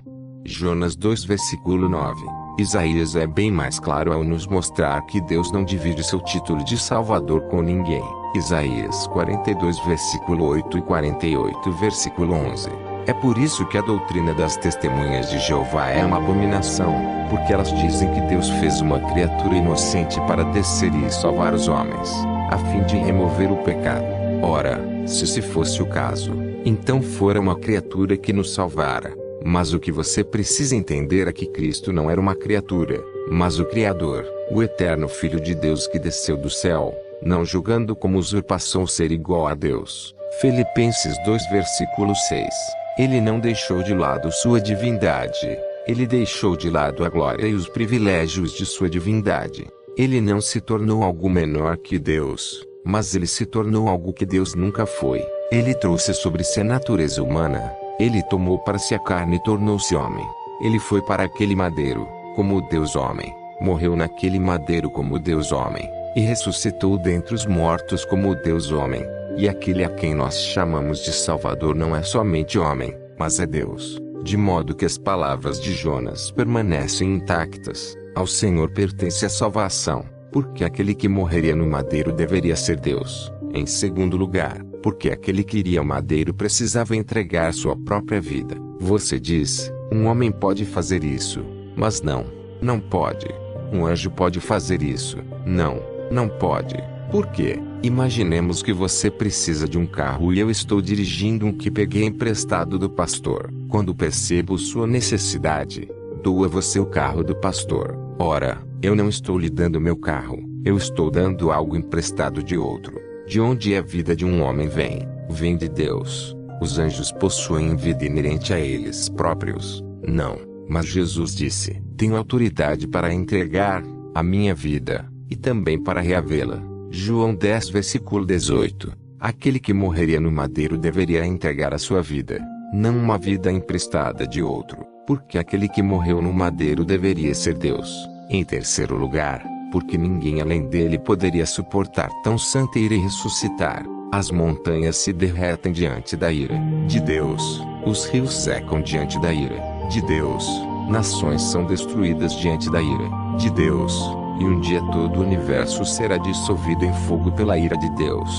Speaker 1: Jonas 2 versículo 9. Isaías é bem mais claro ao nos mostrar que Deus não divide seu título de Salvador com ninguém. Isaías 42 versículo 8 e 48 versículo 11. É por isso que a doutrina das testemunhas de Jeová é uma abominação, porque elas dizem que Deus fez uma criatura inocente para descer e salvar os homens, a fim de remover o pecado. Ora, se fosse o caso, então fora uma criatura que nos salvara. Mas o que você precisa entender é que Cristo não era uma criatura, mas o Criador, o eterno Filho de Deus que desceu do céu, não julgando como usurpação ser igual a Deus. Filipenses 2 versículo 6. Ele não deixou de lado sua divindade. Ele deixou de lado a glória e os privilégios de sua divindade. Ele não se tornou algo menor que Deus, mas ele se tornou algo que Deus nunca foi. Ele trouxe sobre si a natureza humana. Ele tomou para si a carne e tornou-se homem. Ele foi para aquele madeiro, como Deus homem. Morreu naquele madeiro como Deus homem. E ressuscitou dentre os mortos como Deus homem. E aquele a quem nós chamamos de Salvador não é somente homem, mas é Deus. De modo que as palavras de Jonas permanecem intactas. Ao Senhor pertence a salvação, porque aquele que morreria no madeiro deveria ser Deus. Em segundo lugar, porque aquele que iria ao madeiro precisava entregar sua própria vida. Você diz: um homem pode fazer isso. Mas não pode. Um anjo pode fazer isso. Não Não pode. Por quê? Imaginemos que você precisa de um carro e eu estou dirigindo um que peguei emprestado do pastor. Quando percebo sua necessidade, dou a você o carro do pastor. Ora, eu não estou lhe dando meu carro, eu estou dando algo emprestado de outro. De onde a vida de um homem vem? Vem de Deus. Os anjos possuem vida inerente a eles próprios? Não. Mas Jesus disse: tenho autoridade para entregar a minha vida, e também para reavê-la. João 10 versículo 18. Aquele que morreria no madeiro deveria entregar a sua vida, não uma vida emprestada de outro, porque aquele que morreu no madeiro deveria ser Deus. Em terceiro lugar, porque ninguém além dele poderia suportar tão santa ira e ressuscitar. As montanhas se derretem diante da ira de Deus, os rios secam diante da ira de Deus, nações são destruídas diante da ira de Deus, e um dia todo o universo será dissolvido em fogo pela ira de Deus.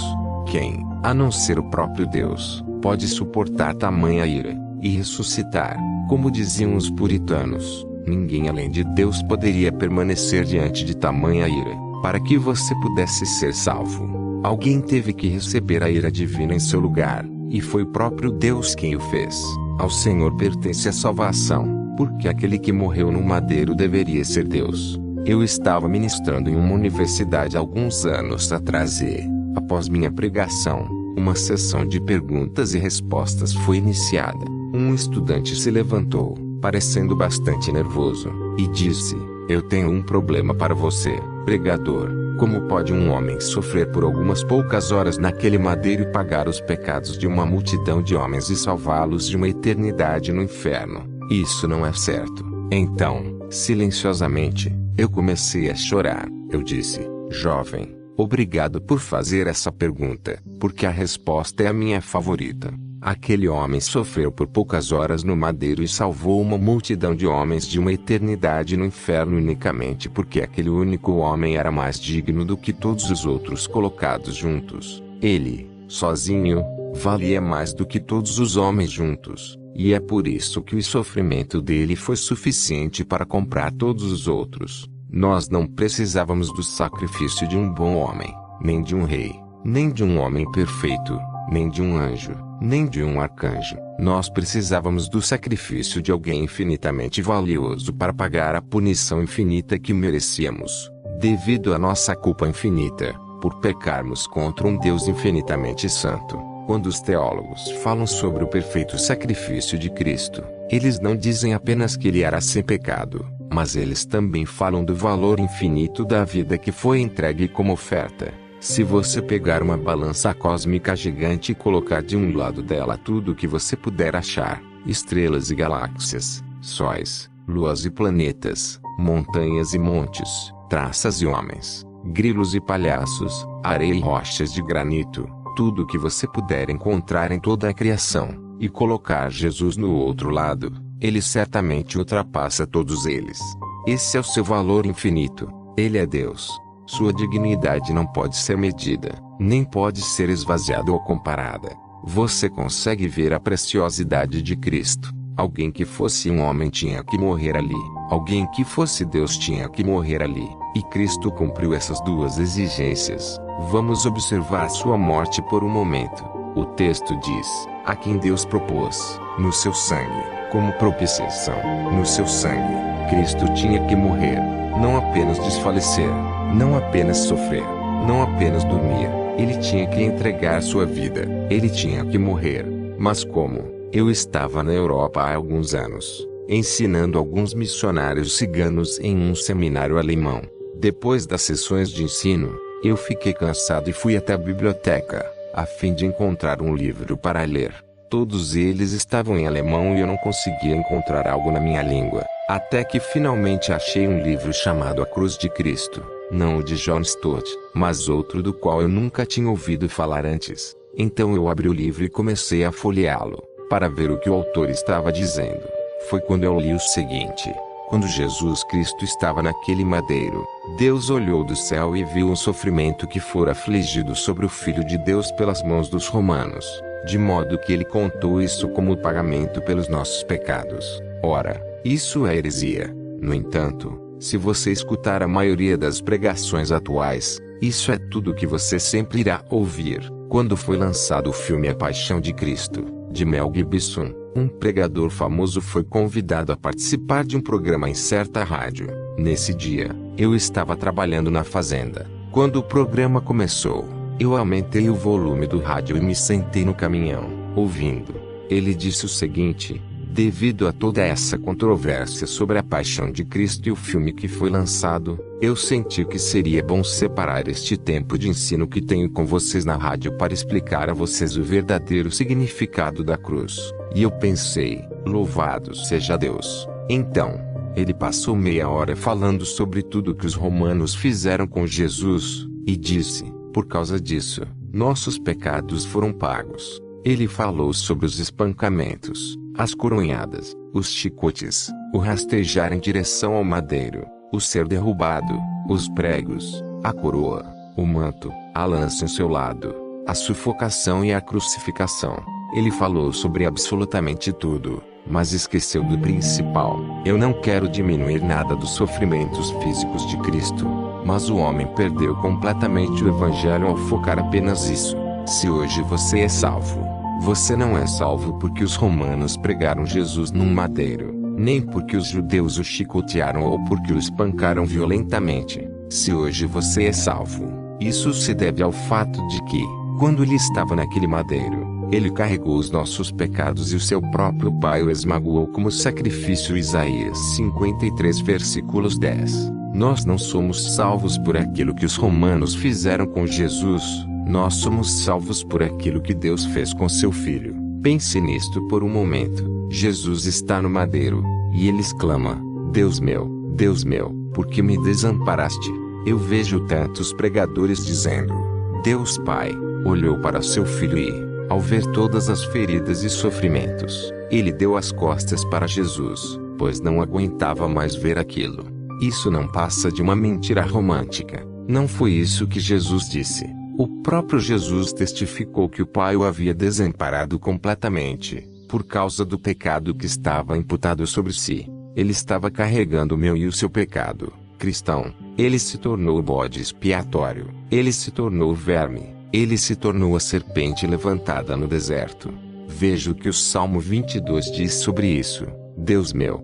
Speaker 1: Quem, a não ser o próprio Deus, pode suportar tamanha ira e ressuscitar? Como diziam os puritanos, ninguém além de Deus poderia permanecer diante de tamanha ira, para que você pudesse ser salvo. Alguém teve que receber a ira divina em seu lugar, e foi o próprio Deus quem o fez. Ao Senhor pertence a salvação, porque aquele que morreu no madeiro deveria ser Deus. Eu estava ministrando em uma universidade alguns anos atrás e, após minha pregação, uma sessão de perguntas e respostas foi iniciada. Um estudante se levantou, parecendo bastante nervoso, e disse: eu tenho um problema para você, pregador. Como pode um homem sofrer por algumas poucas horas naquele madeiro e pagar os pecados de uma multidão de homens e salvá-los de uma eternidade no inferno? Isso não é certo. Então, silenciosamente, eu comecei a chorar. Eu disse: jovem, obrigado por fazer essa pergunta, porque a resposta é a minha favorita. Aquele homem sofreu por poucas horas no madeiro e salvou uma multidão de homens de uma eternidade no inferno unicamente porque aquele único homem era mais digno do que todos os outros colocados juntos. Ele, sozinho, valia mais do que todos os homens juntos, e é por isso que o sofrimento dele foi suficiente para comprar todos os outros. Nós não precisávamos do sacrifício de um bom homem, nem de um rei, nem de um homem perfeito, nem de um anjo, nem de um arcanjo. Nós precisávamos do sacrifício de alguém infinitamente valioso para pagar a punição infinita que merecíamos, devido à nossa culpa infinita, por pecarmos contra um Deus infinitamente santo. Quando os teólogos falam sobre o perfeito sacrifício de Cristo, eles não dizem apenas que ele era sem pecado, mas eles também falam do valor infinito da vida que foi entregue como oferta. Se você pegar uma balança cósmica gigante e colocar de um lado dela tudo o que você puder achar, estrelas e galáxias, sóis, luas e planetas, montanhas e montes, traças e homens, grilos e palhaços, areia e rochas de granito, tudo o que você puder encontrar em toda a criação, e colocar Jesus no outro lado, ele certamente ultrapassa todos eles. Esse é o seu valor infinito. Ele é Deus. Sua dignidade não pode ser medida, nem pode ser esvaziada ou comparada. Você consegue ver a preciosidade de Cristo. Alguém que fosse um homem tinha que morrer ali. Alguém que fosse Deus tinha que morrer ali. E Cristo cumpriu essas duas exigências. Vamos observar sua morte por um momento. O texto diz: a quem Deus propôs, no seu sangue, como propiciação, no seu sangue, Cristo tinha que morrer. Não apenas desfalecer, não apenas sofrer, não apenas dormir, ele tinha que entregar sua vida, ele tinha que morrer. Mas como? Eu estava na Europa há alguns anos, ensinando alguns missionários ciganos em um seminário alemão. Depois das sessões de ensino, eu fiquei cansado e fui até a biblioteca, a fim de encontrar um livro para ler. Todos eles estavam em alemão e eu não conseguia encontrar algo na minha língua. Até que finalmente achei um livro chamado A Cruz de Cristo, não o de John Stott, mas outro do qual eu nunca tinha ouvido falar antes. Então eu abri o livro e comecei a folheá-lo, para ver o que o autor estava dizendo. Foi quando eu li o seguinte: quando Jesus Cristo estava naquele madeiro, Deus olhou do céu e viu o sofrimento que fora afligido sobre o Filho de Deus pelas mãos dos romanos, de modo que ele contou isso como pagamento pelos nossos pecados. Ora, isso é heresia. No entanto, se você escutar a maioria das pregações atuais, Isso é tudo que você sempre irá ouvir. Quando foi lançado o filme A Paixão de Cristo, de Mel Gibson, um pregador famoso foi convidado a participar de um programa em certa rádio. Nesse dia, eu estava trabalhando na fazenda. Quando o programa começou, eu aumentei o volume do rádio e me sentei no caminhão, ouvindo. Ele disse o seguinte: devido a toda essa controvérsia sobre a Paixão de Cristo e o filme que foi lançado, eu senti que seria bom separar este tempo de ensino que tenho com vocês na rádio para explicar a vocês o verdadeiro significado da cruz. E eu pensei, louvado seja Deus. Então, ele passou meia hora falando sobre tudo que os romanos fizeram com Jesus, e disse: por causa disso, nossos pecados foram pagos. Ele falou sobre os espancamentos, as coronhadas, os chicotes, o rastejar em direção ao madeiro, o ser derrubado, os pregos, a coroa, o manto, a lança em seu lado, a sufocação e a crucificação. Ele falou sobre absolutamente tudo, mas esqueceu do principal. Eu não quero diminuir nada dos sofrimentos físicos de Cristo, mas o homem perdeu completamente o evangelho ao focar apenas isso. Se hoje você é salvo, você não é salvo porque os romanos pregaram Jesus num madeiro, nem porque os judeus o chicotearam ou porque o espancaram violentamente. Se hoje você é salvo, isso se deve ao fato de que, quando ele estava naquele madeiro, ele carregou os nossos pecados e o seu próprio Pai o esmagou como sacrifício. Isaías 53 versículos 10. Nós não somos salvos por aquilo que os romanos fizeram com Jesus, nós somos salvos por aquilo que Deus fez com seu Filho. Pense nisto por um momento. Jesus está no madeiro, e ele exclama: Deus meu, por que me desamparaste? Eu vejo tantos pregadores dizendo: Deus Pai olhou para seu Filho e, ao ver todas as feridas e sofrimentos, ele deu as costas para Jesus, pois não aguentava mais ver aquilo. Isso não passa de uma mentira romântica. Não foi isso que Jesus disse. O próprio Jesus testificou que o Pai o havia desamparado completamente, por causa do pecado que estava imputado sobre si. Ele estava carregando o meu e o seu pecado. Cristão, ele se tornou o bode expiatório. Ele se tornou o verme. Ele se tornou a serpente levantada no deserto. Veja o que o Salmo 22 diz sobre isso. Deus meu,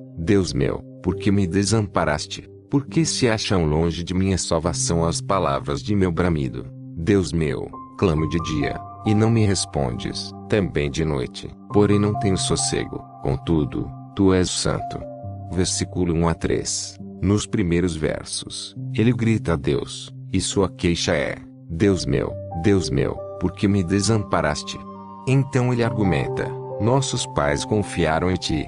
Speaker 1: por que me desamparaste? Por que se acham longe de minha salvação as palavras de meu bramido? Deus meu, clamo de dia, e não me respondes, também de noite, porém não tenho sossego. Contudo, tu és santo. Versículo 1 a 3. Nos primeiros versos, ele grita a Deus, e sua queixa é: Deus meu, por que me desamparaste? Então ele argumenta: nossos pais confiaram em ti,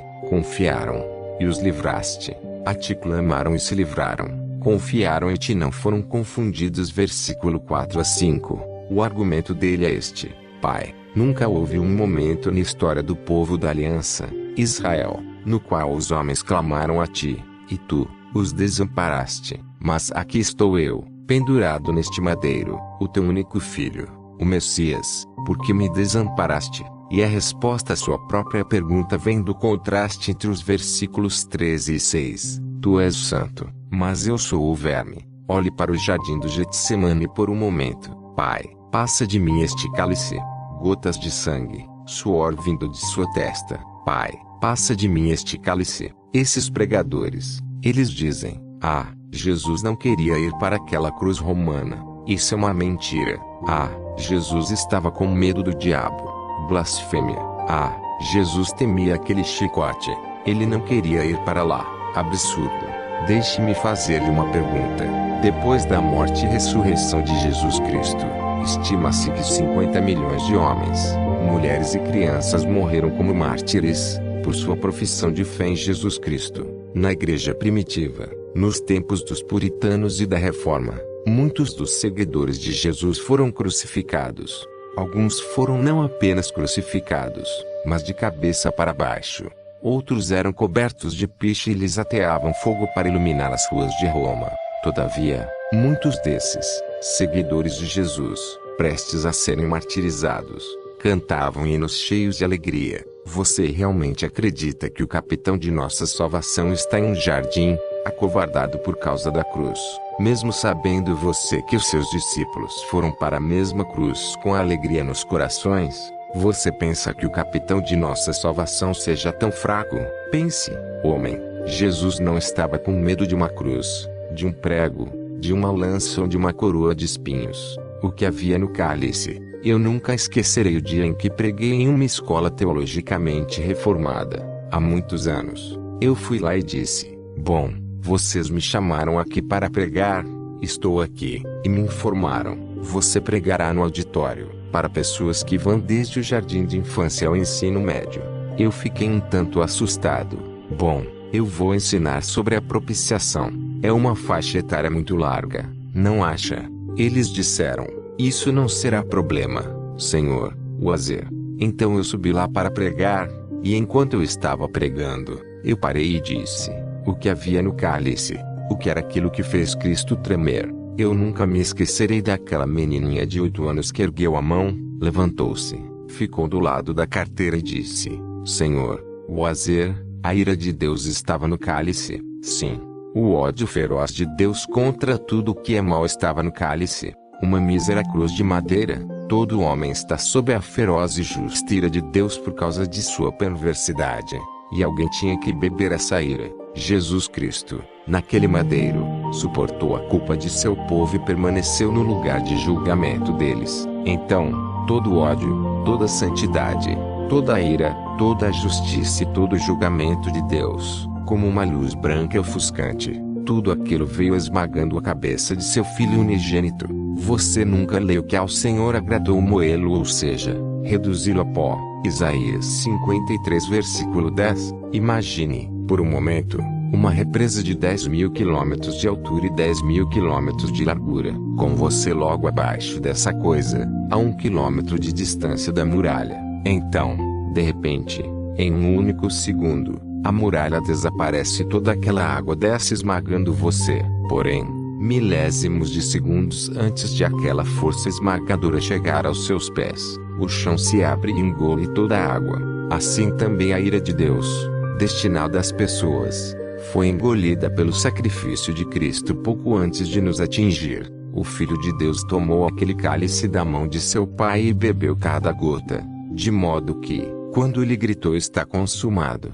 Speaker 1: e os livraste. A ti clamaram e se livraram. Confiaram em ti e não foram confundidos. Versículo 4 a 5. O argumento dele é este: Pai, nunca houve um momento na história do povo da aliança, Israel, no qual os homens clamaram a ti, e tu os desamparaste. Mas aqui estou eu, pendurado neste madeiro, o teu único filho, o Messias, por que me desamparaste? E a resposta à sua própria pergunta vem do contraste entre os versículos 13 e 6. Tu és santo, mas eu sou o verme. Olhe para o jardim do Getsemane por um momento. Pai, passa de mim este cálice. Gotas de sangue, suor vindo de sua testa. Pai, passa de mim este cálice. Esses pregadores, eles dizem: ah, Jesus não queria ir para aquela cruz romana. Isso é uma mentira. Ah, Jesus estava com medo do diabo. Blasfêmia. Ah, Jesus temia aquele chicote. Ele não queria ir para lá. Absurdo. Deixe-me fazer-lhe uma pergunta. Depois da morte e ressurreição de Jesus Cristo, estima-se que 50 milhões de homens, mulheres e crianças morreram como mártires, por sua profissão de fé em Jesus Cristo. Na igreja primitiva, nos tempos dos puritanos e da Reforma, muitos dos seguidores de Jesus foram crucificados. Alguns foram não apenas crucificados, mas de cabeça para baixo. Outros eram cobertos de piche e lhes ateavam fogo para iluminar as ruas de Roma. Todavia, muitos desses, seguidores de Jesus, prestes a serem martirizados, cantavam hinos cheios de alegria. Você realmente acredita que o capitão de nossa salvação está em um jardim? acovardado por causa da cruz, mesmo sabendo você que os seus discípulos foram para a mesma cruz com alegria nos corações, você pensa que o capitão de nossa salvação seja tão fraco? Pense, homem, Jesus não estava com medo de uma cruz, de um prego, de uma lança ou de uma coroa de espinhos. O que havia no cálice. Eu nunca esquecerei o dia em que preguei em uma escola teologicamente reformada, há muitos anos. Eu fui lá e disse: bom, vocês me chamaram aqui para pregar, estou aqui. E me informaram: você pregará no auditório, para pessoas que vão desde o jardim de infância ao ensino médio. Eu fiquei um tanto assustado. Bom, eu vou ensinar sobre a propiciação. É uma faixa etária muito larga, não acha? Eles disseram: isso não será problema, Senhor, Wazer. Então eu subi lá para pregar, e enquanto eu estava pregando, eu parei e disse: o que havia no cálice, o que era aquilo que fez Cristo tremer. Eu nunca me esquecerei daquela menininha de 8 anos que ergueu a mão, levantou-se, ficou do lado da carteira e disse: Senhor, Wazer, a ira de Deus estava no cálice. Sim, o ódio feroz de Deus contra tudo o que é mal estava no cálice. Uma mísera cruz de madeira. Todo homem está sob a feroz e justa ira de Deus por causa de sua perversidade. E alguém tinha que beber essa ira. Jesus Cristo, naquele madeiro, suportou a culpa de seu povo e permaneceu no lugar de julgamento deles. Então, todo ódio, toda santidade, toda ira, toda a justiça e todo o julgamento de Deus, como uma luz branca e ofuscante, tudo aquilo veio esmagando a cabeça de seu filho unigênito. Você nunca leu que ao Senhor agradou moê-lo, ou seja, reduzi-lo a pó. Isaías 53 versículo 10. Imagine, por um momento, uma represa de 10.000 quilômetros de altura e 10.000 quilômetros de largura, com você logo abaixo dessa coisa, a 1 quilômetro de distância da muralha. Então, de repente, em um único segundo, a muralha desaparece e toda aquela água desce esmagando você. Porém, milésimos de segundos antes de aquela força esmagadora chegar aos seus pés, o chão se abre e engole toda a água. Assim também a ira de Deus, destinada às pessoas, foi engolida pelo sacrifício de Cristo pouco antes de nos atingir. O Filho de Deus tomou aquele cálice da mão de seu Pai e bebeu cada gota, de modo que, quando ele gritou está consumado,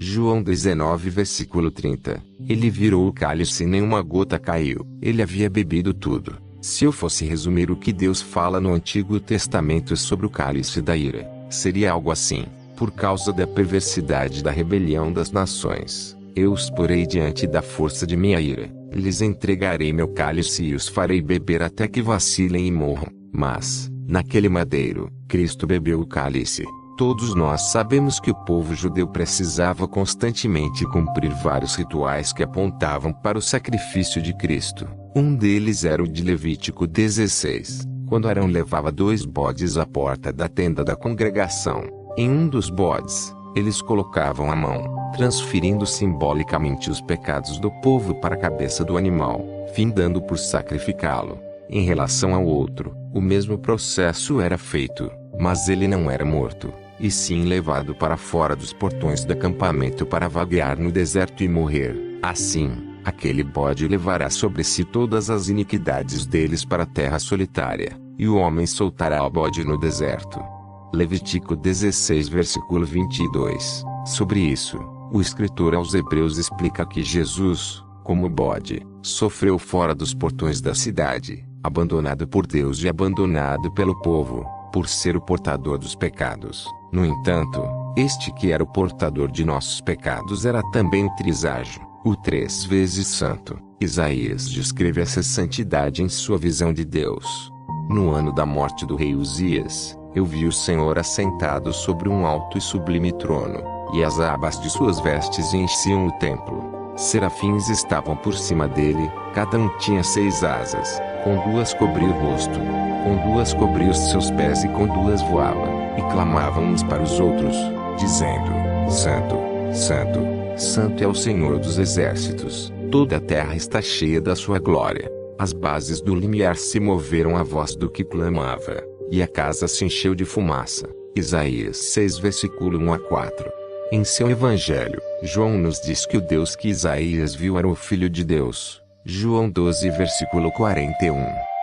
Speaker 1: João 19 versículo 30, ele virou o cálice e nenhuma gota caiu. Ele havia bebido tudo. Se eu fosse resumir o que Deus fala no Antigo Testamento sobre o cálice da ira, seria algo assim: por causa da perversidade da rebelião das nações, eu os porei diante da força de minha ira, lhes entregarei meu cálice e os farei beber até que vacilem e morram. Mas, naquele madeiro, Cristo bebeu o cálice. Todos nós sabemos que o povo judeu precisava constantemente cumprir vários rituais que apontavam para o sacrifício de Cristo. Um deles era o de Levítico 16, quando Arão levava 2 bodes à porta da tenda da congregação. Em um dos bodes, eles colocavam a mão, transferindo simbolicamente os pecados do povo para a cabeça do animal, findando por sacrificá-lo. Em relação ao outro, o mesmo processo era feito, mas ele não era morto, e sim levado para fora dos portões do acampamento para vaguear no deserto e morrer. Assim, aquele bode levará sobre si todas as iniquidades deles para a terra solitária, e o homem soltará o bode no deserto. Levítico 16 versículo 22. Sobre isso, o escritor aos Hebreus explica que Jesus, como bode, sofreu fora dos portões da cidade, abandonado por Deus e abandonado pelo povo, por ser o portador dos pecados. No entanto, este que era o portador de nossos pecados era também o Trisajo, o 3 vezes santo. Isaías descreve essa santidade em sua visão de Deus. No ano da morte do rei Uzias, eu vi o Senhor assentado sobre um alto e sublime trono, e as abas de suas vestes enchiam o templo. Serafins estavam por cima dele, cada um tinha 6 asas, com 2 cobria o rosto, com 2 cobria os seus pés e com 2 voava, e clamavam uns para os outros, dizendo: Santo, Santo, Santo é o Senhor dos exércitos, toda a terra está cheia da sua glória. As bases do limiar se moveram à voz do que clamava, e a casa se encheu de fumaça. Isaías 6 versículo 1 a 4. Em seu evangelho, João nos diz que o Deus que Isaías viu era o Filho de Deus. João 12 versículo 41.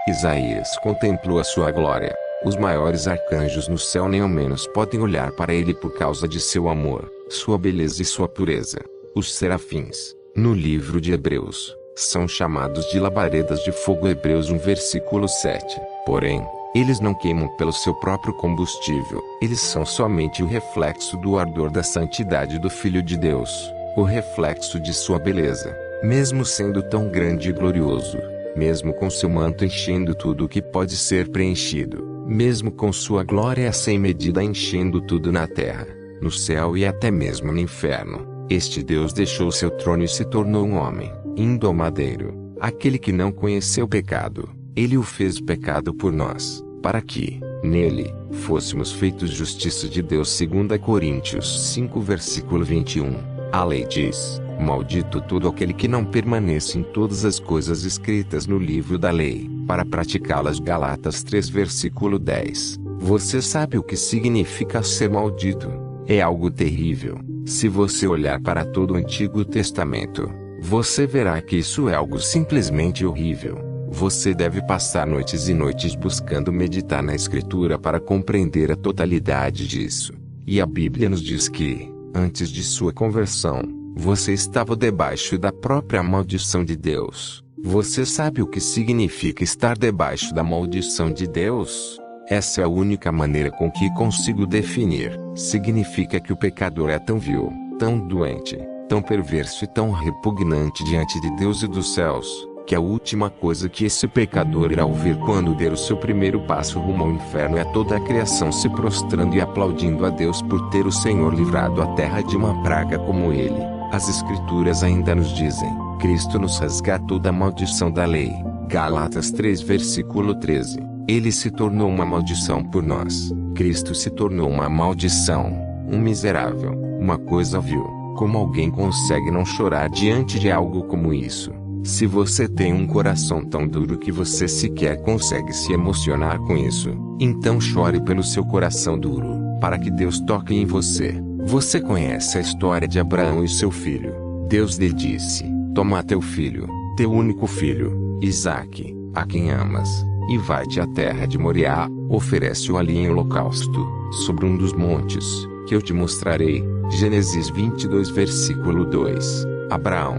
Speaker 1: Isaías contemplou a sua glória. Os maiores arcanjos no céu nem ao menos podem olhar para ele por causa de seu amor, sua beleza e sua pureza. Os serafins, no livro de Hebreus, são chamados de labaredas de fogo. Hebreus 1 versículo 7. Porém, eles não queimam pelo seu próprio combustível. Eles são somente o reflexo do ardor da santidade do Filho de Deus, o reflexo de sua beleza. Mesmo sendo tão grande e glorioso, mesmo com seu manto enchendo tudo o que pode ser preenchido, mesmo com sua glória sem medida enchendo tudo na terra, no céu e até mesmo no inferno, este Deus deixou seu trono e se tornou um homem, indo ao madeiro, aquele que não conheceu pecado. Ele o fez pecado por nós, para que, nele, fôssemos feitos justiça de Deus. 2 Coríntios 5 versículo 21. A lei diz: maldito todo aquele que não permanece em todas as coisas escritas no livro da lei, para praticá-las. Galatas 3 versículo 10. Você sabe o que significa ser maldito? É algo terrível. Se você olhar para todo o Antigo Testamento, você verá que isso é algo simplesmente horrível. Você deve passar noites e noites buscando meditar na Escritura para compreender a totalidade disso. E a Bíblia nos diz que, antes de sua conversão, você estava debaixo da própria maldição de Deus. Você sabe o que significa estar debaixo da maldição de Deus? Essa é a única maneira com que consigo definir. Significa que o pecador é tão vil, tão doente, tão perverso e tão repugnante diante de Deus e dos céus, que a última coisa que esse pecador irá ouvir quando der o seu primeiro passo rumo ao inferno é toda a criação se prostrando e aplaudindo a Deus por ter o Senhor livrado a terra de uma praga como ele. As Escrituras ainda nos dizem: Cristo nos resgatou da maldição da lei. Galatas 3 versículo 13. Ele se tornou uma maldição por nós. Cristo se tornou uma maldição, um miserável, uma coisa vil. Como alguém consegue não chorar diante de algo como isso? Se você tem um coração tão duro que você sequer consegue se emocionar com isso, então chore pelo seu coração duro, para que Deus toque em você. Você conhece a história de Abraão e seu filho. Deus lhe disse: toma teu filho, teu único filho, Isaque, a quem amas, e vai-te à terra de Moriá, oferece-o ali em holocausto, sobre um dos montes, que eu te mostrarei. Gênesis 22 versículo 2. Abraão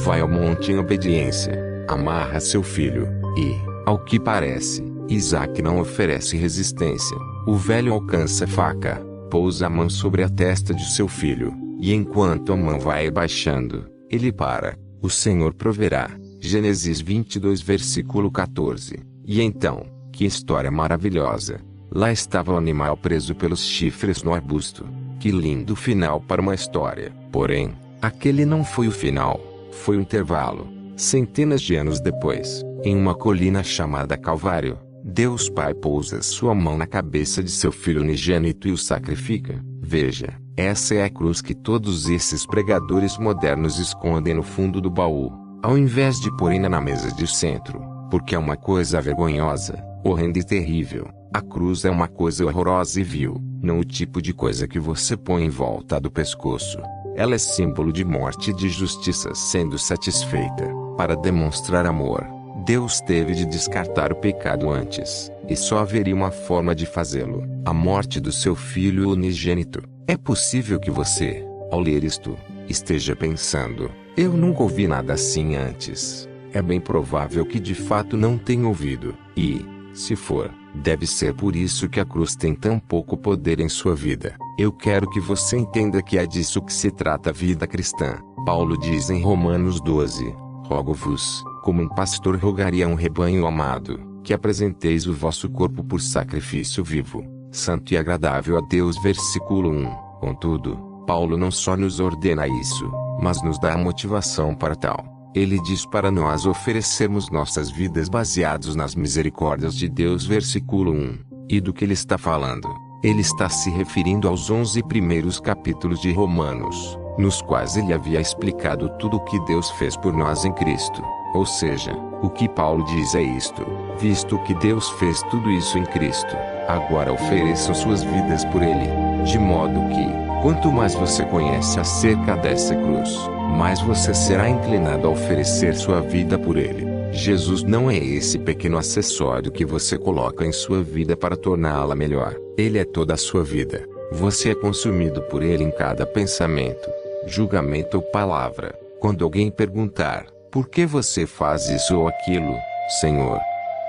Speaker 1: vai ao monte em obediência, amarra seu filho, e, ao que parece, Isaque não oferece resistência. O velho alcança a faca, pousa a mão sobre a testa de seu filho, e enquanto a mão vai baixando, ele para. O Senhor proverá. Gênesis 22 versículo 14. E então, que história maravilhosa! Lá estava o animal preso pelos chifres no arbusto. Que lindo final para uma história! Porém, aquele não foi o final. Foi o intervalo. Centenas de anos depois, em uma colina chamada Calvário, Deus Pai pousa sua mão na cabeça de seu filho unigênito e o sacrifica. Veja, essa é a cruz que todos esses pregadores modernos escondem no fundo do baú, ao invés de porem na mesa de centro, porque é uma coisa vergonhosa, horrenda e terrível. A cruz é uma coisa horrorosa e vil, não o tipo de coisa que você põe em volta do pescoço. Ela é símbolo de morte e de justiça sendo satisfeita. Para demonstrar amor, Deus teve de descartar o pecado antes, e só haveria uma forma de fazê-lo: a morte do seu filho unigênito. É possível que você, ao ler isto, esteja pensando: eu nunca ouvi nada assim antes. É bem provável que de fato não tenha ouvido, e, se for, deve ser por isso que a cruz tem tão pouco poder em sua vida. Eu quero que você entenda que é disso que se trata a vida cristã. Paulo diz em Romanos 12: rogo-vos, como um pastor rogaria a um rebanho amado, que apresenteis o vosso corpo por sacrifício vivo, santo e agradável a Deus. Versículo 1. Contudo, Paulo não só nos ordena isso, mas nos dá a motivação para tal. Ele diz para nós oferecermos nossas vidas baseados nas misericórdias de Deus. Versículo 1. E do que ele está falando? Ele está se referindo aos 11 primeiros capítulos de Romanos, nos quais ele havia explicado tudo o que Deus fez por nós em Cristo. Ou seja, o que Paulo diz é isto: visto que Deus fez tudo isso em Cristo, agora ofereçam suas vidas por ele, de modo que, Quanto mais você conhece acerca dessa cruz, mais você será inclinado a oferecer sua vida por ele. Jesus não é esse pequeno acessório que você coloca em sua vida para torná-la melhor. Ele é toda a sua vida. Você é consumido por ele em cada pensamento, julgamento ou palavra. Quando alguém perguntar, por que você faz isso ou aquilo, Senhor?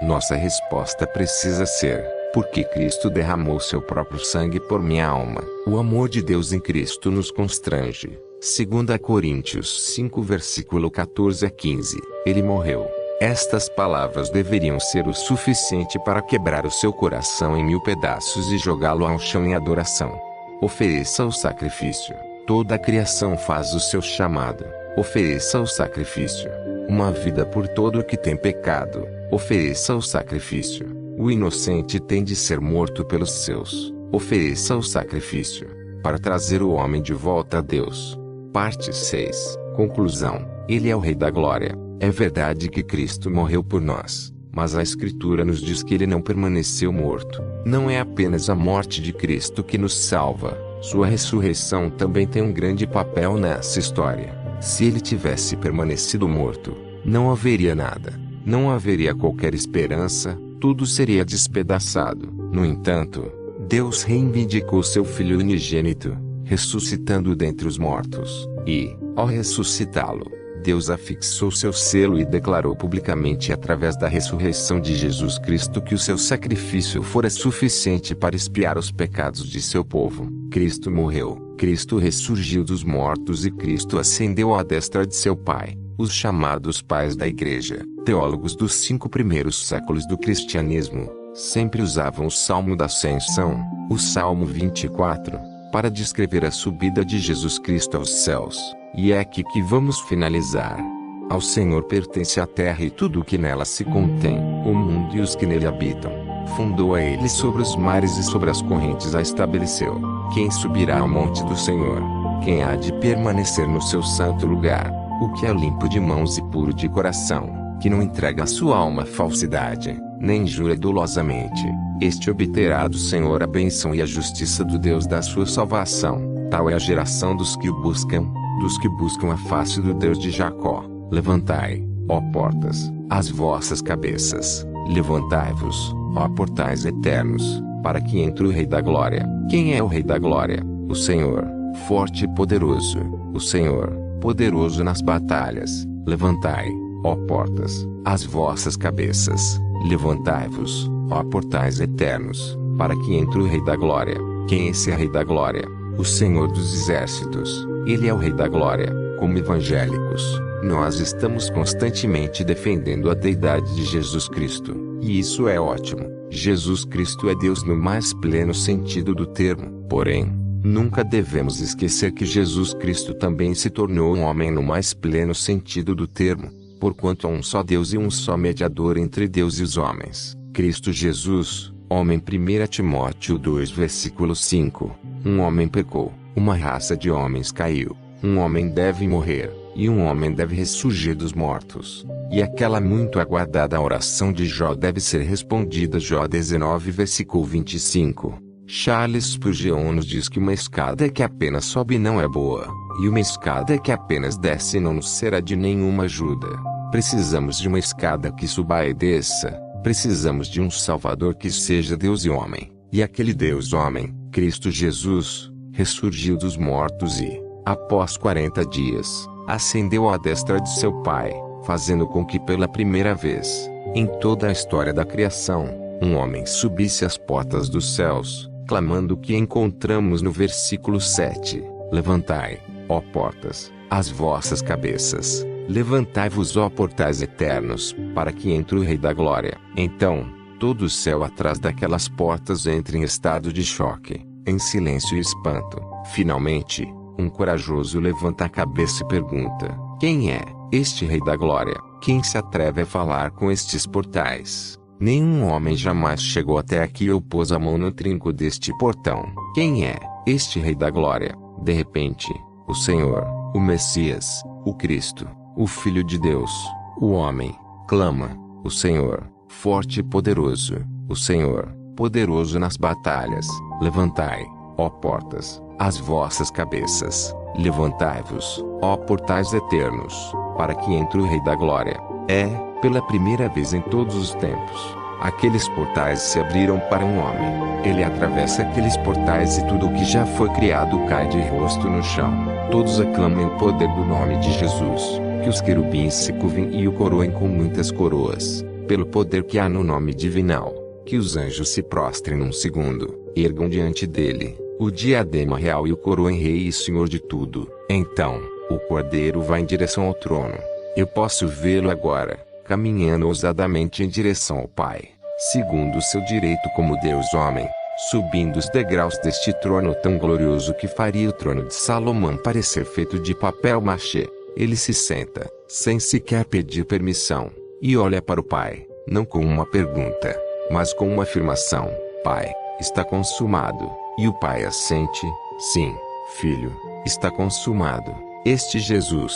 Speaker 1: Nossa resposta precisa ser, porque Cristo derramou seu próprio sangue por minha alma. O amor de Deus em Cristo nos constrange. 2 Coríntios 5 versículo 14 a 15. Ele morreu. Estas palavras deveriam ser o suficiente para quebrar o seu coração em 1000 pedaços e jogá-lo ao chão em adoração. Ofereça o sacrifício. Toda a criação faz o seu chamado. Ofereça o sacrifício. Uma vida por todo o que tem pecado. Ofereça o sacrifício. O inocente tem de ser morto pelos seus. Ofereça o sacrifício. Para trazer o homem de volta a Deus. Parte 6. Conclusão. Ele é o Rei da Glória. É verdade que Cristo morreu por nós, mas a Escritura nos diz que ele não permaneceu morto. Não é apenas a morte de Cristo que nos salva, sua ressurreição também tem um grande papel nessa história. Se ele tivesse permanecido morto, não haveria nada, não haveria qualquer esperança, tudo seria despedaçado. No entanto, Deus reivindicou seu Filho unigênito, ressuscitando dentre os mortos, e, ao ressuscitá-lo, Deus afixou seu selo e declarou publicamente através da ressurreição de Jesus Cristo que o seu sacrifício fora suficiente para expiar os pecados de seu povo. Cristo morreu, Cristo ressurgiu dos mortos e Cristo ascendeu à destra de seu Pai. Os chamados pais da Igreja, teólogos dos 5 primeiros séculos do cristianismo, sempre usavam o Salmo da Ascensão, o Salmo 24, para descrever a subida de Jesus Cristo aos céus. E é aqui que vamos finalizar. Ao Senhor pertence a terra e tudo o que nela se contém, o mundo e os que nele habitam. Fundou a ele sobre os mares e sobre as correntes a estabeleceu. Quem subirá ao monte do Senhor? Quem há de permanecer no seu santo lugar? O que é limpo de mãos e puro de coração, que não entrega a sua alma à falsidade, nem jura dolosamente, este obterá do Senhor a bênção e a justiça do Deus da sua salvação. Tal é a geração dos que o buscam, dos que buscam a face do Deus de Jacó. Levantai, ó portas, as vossas cabeças, levantai-vos, ó portais eternos, para que entre o Rei da Glória. Quem é o Rei da Glória? O Senhor, forte e poderoso, o Senhor, poderoso nas batalhas. Levantai, ó portas, as vossas cabeças, levantai-vos, ó portais eternos, para que entre o Rei da Glória. Quem é esse Rei da Glória? O Senhor dos Exércitos. Ele é o Rei da Glória. Como evangélicos, nós estamos constantemente defendendo a deidade de Jesus Cristo, e isso é ótimo. Jesus Cristo é Deus no mais pleno sentido do termo. Porém, nunca devemos esquecer que Jesus Cristo também se tornou um homem no mais pleno sentido do termo, porquanto há um só Deus e um só mediador entre Deus e os homens, Cristo Jesus, homem. 1 Timóteo 2 versículo 5. Um homem pecou, uma raça de homens caiu, um homem deve morrer, e um homem deve ressurgir dos mortos. E aquela muito aguardada oração de Jó deve ser respondida. Jó 19 versículo 25. Charles Spurgeon nos diz que uma escada que apenas sobe não é boa, e uma escada que apenas desce não nos será de nenhuma ajuda. Precisamos de uma escada que suba e desça, precisamos de um Salvador que seja Deus e homem, e aquele Deus homem, Cristo Jesus, ressurgiu dos mortos e, após 40 dias, ascendeu à destra de seu Pai, fazendo com que pela primeira vez, em toda a história da criação, um homem subisse às portas dos céus, clamando o que encontramos no versículo 7. Levantai, ó portas, as vossas cabeças, levantai-vos, ó portais eternos, para que entre o Rei da Glória. Então, todo o céu atrás daquelas portas entra em estado de choque, em silêncio e espanto. Finalmente, um corajoso levanta a cabeça e pergunta: quem é este Rei da Glória? Quem se atreve a falar com estes portais? Nenhum homem jamais chegou até aqui ou pôs a mão no trinco deste portão. Quem é este Rei da Glória? De repente, o Senhor, o Messias, o Cristo, o Filho de Deus, o homem, clama: o Senhor, forte e poderoso, o Senhor, poderoso nas batalhas. Levantai, ó portas, as vossas cabeças, levantai-vos, ó portais eternos, para que entre o Rei da Glória. Pela primeira vez em todos os tempos, aqueles portais se abriram para um homem. Ele atravessa aqueles portais e tudo o que já foi criado cai de rosto no chão. Todos aclamem o poder do nome de Jesus, que os querubins se curvem e o coroem com muitas coroas, pelo poder que há no nome divinal, que os anjos se prostrem num segundo, ergam diante dele o diadema real e o coroem Rei e Senhor de tudo. Então, o Cordeiro vai em direção ao trono. Eu posso vê-lo agora, caminhando ousadamente em direção ao Pai, segundo o seu direito como Deus-homem, subindo os degraus deste trono tão glorioso que faria o trono de Salomão parecer feito de papel machê. Ele se senta, sem sequer pedir permissão, e olha para o Pai, não com uma pergunta, mas com uma afirmação: Pai, está consumado. E o Pai assente: sim, Filho, está consumado. Este Jesus,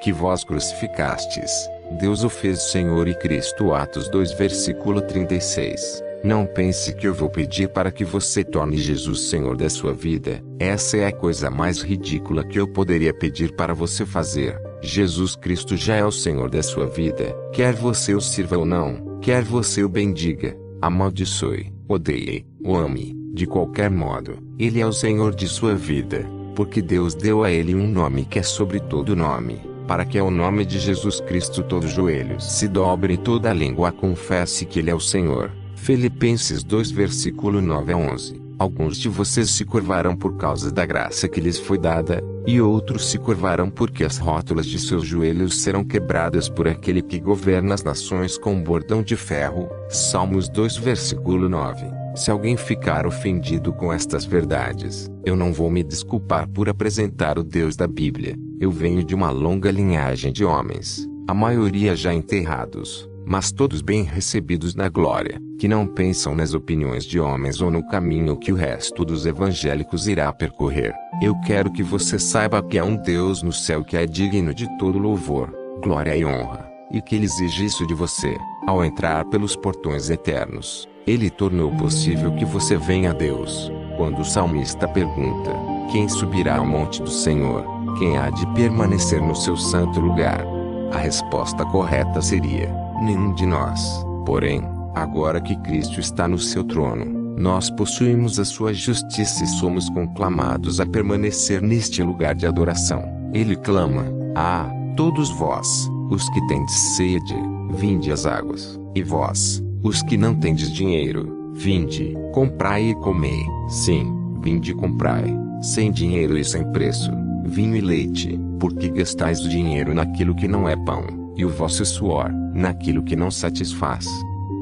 Speaker 1: que vós crucificastes, Deus o fez Senhor e Cristo. Atos 2 versículo 36. Não pense que eu vou pedir para que você torne Jesus Senhor da sua vida. Essa é a coisa mais ridícula que eu poderia pedir para você fazer. Jesus Cristo já é o Senhor da sua vida. Quer você o sirva ou não, quer você o bendiga, amaldiçoe, odeie, o ame, de qualquer modo, Ele é o Senhor de sua vida, porque Deus deu a Ele um nome que é sobre todo nome, para que ao nome de Jesus Cristo todo joelho se dobre e toda língua confesse que Ele é o Senhor. Filipenses 2 versículo 9 a 11. Alguns de vocês se curvarão por causa da graça que lhes foi dada, e outros se curvarão porque as rótulas de seus joelhos serão quebradas por aquele que governa as nações com um bordão de ferro. Salmos 2 versículo 9. Se alguém ficar ofendido com estas verdades, eu não vou me desculpar por apresentar o Deus da Bíblia. Eu venho de uma longa linhagem de homens, a maioria já enterrados, mas todos bem recebidos na glória, que não pensam nas opiniões de homens ou no caminho que o resto dos evangélicos irá percorrer. Eu quero que você saiba que há um Deus no céu que é digno de todo louvor, glória e honra, e que Ele exige isso de você, ao entrar pelos portões eternos. Ele tornou possível que você venha a Deus. Quando o salmista pergunta: quem subirá ao monte do Senhor? Quem há de permanecer no seu santo lugar? A resposta correta seria: nenhum de nós. Porém, agora que Cristo está no seu trono, nós possuímos a sua justiça e somos conclamados a permanecer neste lugar de adoração. Ele clama: ah, todos vós, os que tendes sede, vinde às águas, e vós, os que não tendes dinheiro, vinde, comprai e comei. Sim, vinde e comprai, sem dinheiro e sem preço, vinho e leite, porque gastais o dinheiro naquilo que não é pão, e o vosso suor, naquilo que não satisfaz.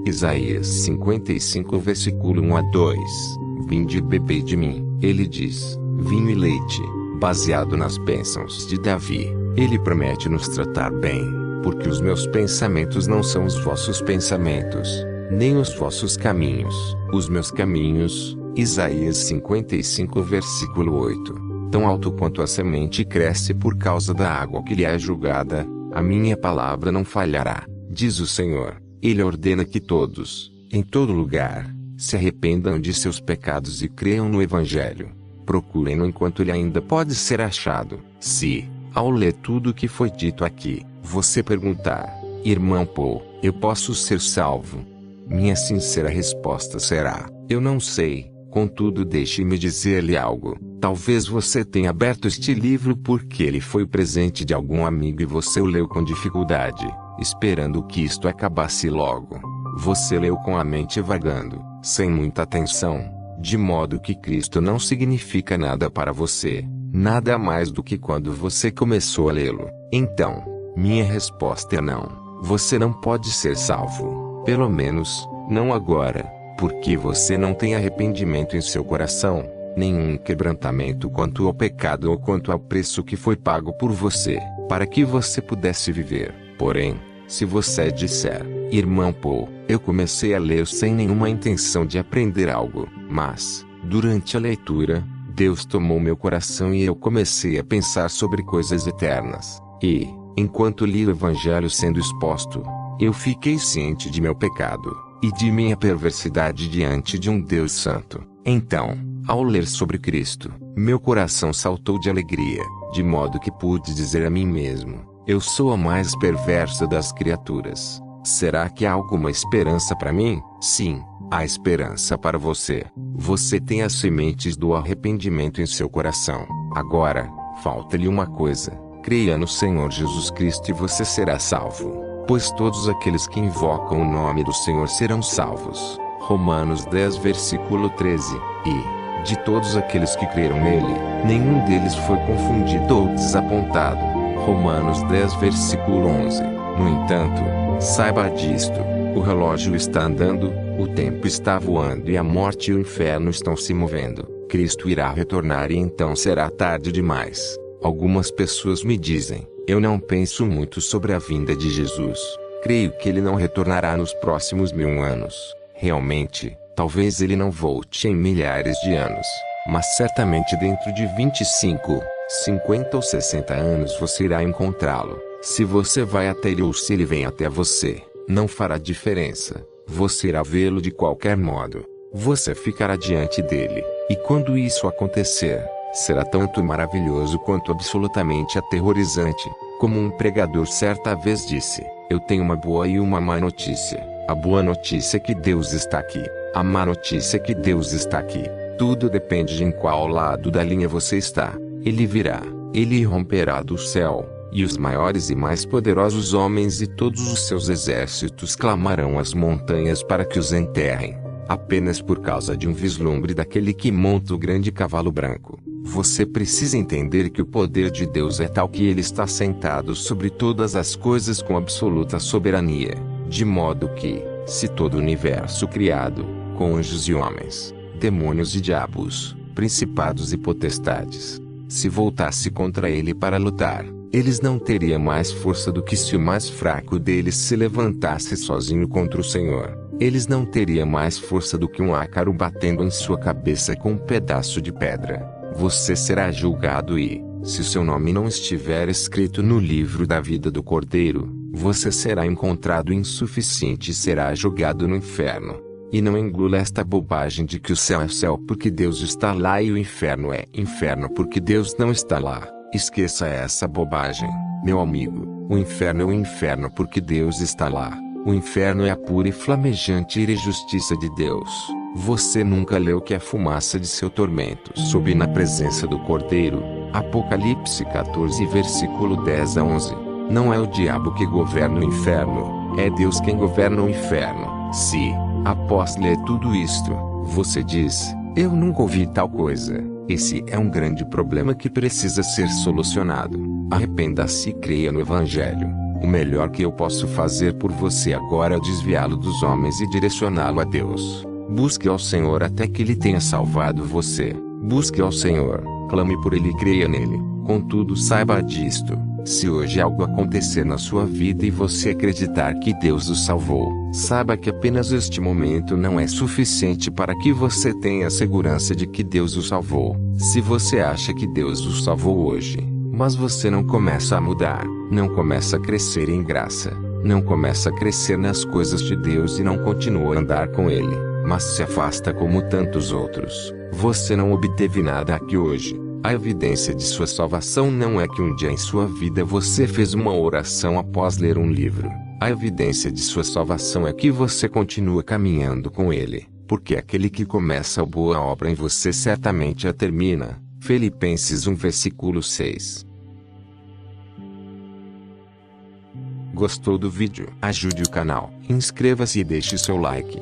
Speaker 1: Isaías 55 versículo 1 a 2. Vinde e bebei de mim, ele diz, vinho e leite, baseado nas bênçãos de Davi. Ele promete nos tratar bem, porque os meus pensamentos não são os vossos pensamentos, nem os vossos caminhos, os meus caminhos. Isaías 55 versículo 8. Tão alto quanto a semente cresce por causa da água que lhe é julgada, a minha palavra não falhará, diz o Senhor. Ele ordena que todos, em todo lugar, se arrependam de seus pecados e creiam no Evangelho. Procurem-no enquanto ele ainda pode ser achado. Se, ao ler tudo o que foi dito aqui, você perguntar: irmão Paul, eu posso ser salvo? Minha sincera resposta será: eu não sei. Contudo, deixe-me dizer-lhe algo. Talvez você tenha aberto este livro porque ele foi presente de algum amigo e você o leu com dificuldade, esperando que isto acabasse logo. Você leu com a mente vagando, sem muita atenção, de modo que Cristo não significa nada para você, nada mais do que quando você começou a lê-lo. Então, minha resposta é não. Você não pode ser salvo, pelo menos, não agora, porque você não tem arrependimento em seu coração, nenhum quebrantamento quanto ao pecado ou quanto ao preço que foi pago por você, para que você pudesse viver. Porém, se você disser: irmão Paul, eu comecei a ler sem nenhuma intenção de aprender algo, mas, durante a leitura, Deus tomou meu coração e eu comecei a pensar sobre coisas eternas, e, enquanto li o Evangelho sendo exposto, eu fiquei ciente de meu pecado, e de minha perversidade diante de um Deus santo. Então, Ao ler sobre Cristo, meu coração saltou de alegria, de modo que pude dizer a mim mesmo: eu sou a mais perversa das criaturas. Será que há alguma esperança para mim? Sim, há esperança para você. Você tem as sementes do arrependimento em seu coração. Agora, falta-lhe uma coisa: creia no Senhor Jesus Cristo e você será salvo. Pois todos aqueles que invocam o nome do Senhor serão salvos. Romanos 10 versículo 13. E, de todos aqueles que creram nele, nenhum deles foi confundido ou desapontado. Romanos 10 versículo 11. No entanto, saiba disto: o relógio está andando, o tempo está voando e a morte e o inferno estão se movendo. Cristo irá retornar e então será tarde demais. Algumas pessoas me dizem: eu não penso muito sobre a vinda de Jesus. Creio que ele não retornará nos próximos 1000 anos. Realmente, talvez ele não volte em milhares de anos, mas certamente dentro de 25, 50 ou 60 anos você irá encontrá-lo. Se você vai até ele ou se ele vem até você, não fará diferença. Você irá vê-lo de qualquer modo. Você ficará diante dele, e quando isso acontecer, será tanto maravilhoso quanto absolutamente aterrorizante. Como um pregador certa vez disse: eu tenho uma boa e uma má notícia. A boa notícia é que Deus está aqui. A má notícia é que Deus está aqui. Tudo depende de em qual lado da linha você está. Ele virá, ele romperá do céu, e os maiores e mais poderosos homens e todos os seus exércitos clamarão às montanhas para que os enterrem. Apenas por causa de um vislumbre daquele que monta o grande cavalo branco. Você precisa entender que o poder de Deus é tal que ele está sentado sobre todas as coisas com absoluta soberania. De modo que, se todo o universo criado, com anjos e homens, demônios e diabos, principados e potestades, se voltasse contra ele para lutar, eles não teriam mais força do que se o mais fraco deles se levantasse sozinho contra o Senhor. Eles não teriam mais força do que um ácaro batendo em sua cabeça com um pedaço de pedra. Você será julgado e, se seu nome não estiver escrito no livro da vida do Cordeiro, você será encontrado insuficiente e será jogado no inferno. E não engula esta bobagem de que o céu é céu porque Deus está lá e o inferno é inferno porque Deus não está lá. Esqueça essa bobagem, meu amigo. O inferno é o inferno porque Deus está lá. O inferno é a pura e flamejante ira e justiça de Deus. Você nunca leu que a fumaça de seu tormento sobe na presença do Cordeiro? Apocalipse 14 versículo 10 a 11. Não é o diabo que governa o inferno, é Deus quem governa o inferno. Se, após ler tudo isto, você diz: eu nunca ouvi tal coisa, esse é um grande problema que precisa ser solucionado. Arrependa-se e creia no Evangelho. O melhor que eu posso fazer por você agora é desviá-lo dos homens e direcioná-lo a Deus. Busque ao Senhor até que Ele tenha salvado você. Busque ao Senhor, clame por Ele e creia nele. Contudo, saiba disto: se hoje algo acontecer na sua vida e você acreditar que Deus o salvou, saiba que apenas este momento não é suficiente para que você tenha a segurança de que Deus o salvou. Se você acha que Deus o salvou hoje, mas você não começa a mudar, não começa a crescer em graça, não começa a crescer nas coisas de Deus e não continua a andar com Ele, mas se afasta como tantos outros, você não obteve nada aqui hoje. A evidência de sua salvação não é que um dia em sua vida você fez uma oração após ler um livro. A evidência de sua salvação é que você continua caminhando com Ele, porque aquele que começa a boa obra em você certamente a termina. Filipenses 1 versículo 6. Gostou do vídeo? Ajude o canal, inscreva-se e deixe seu like.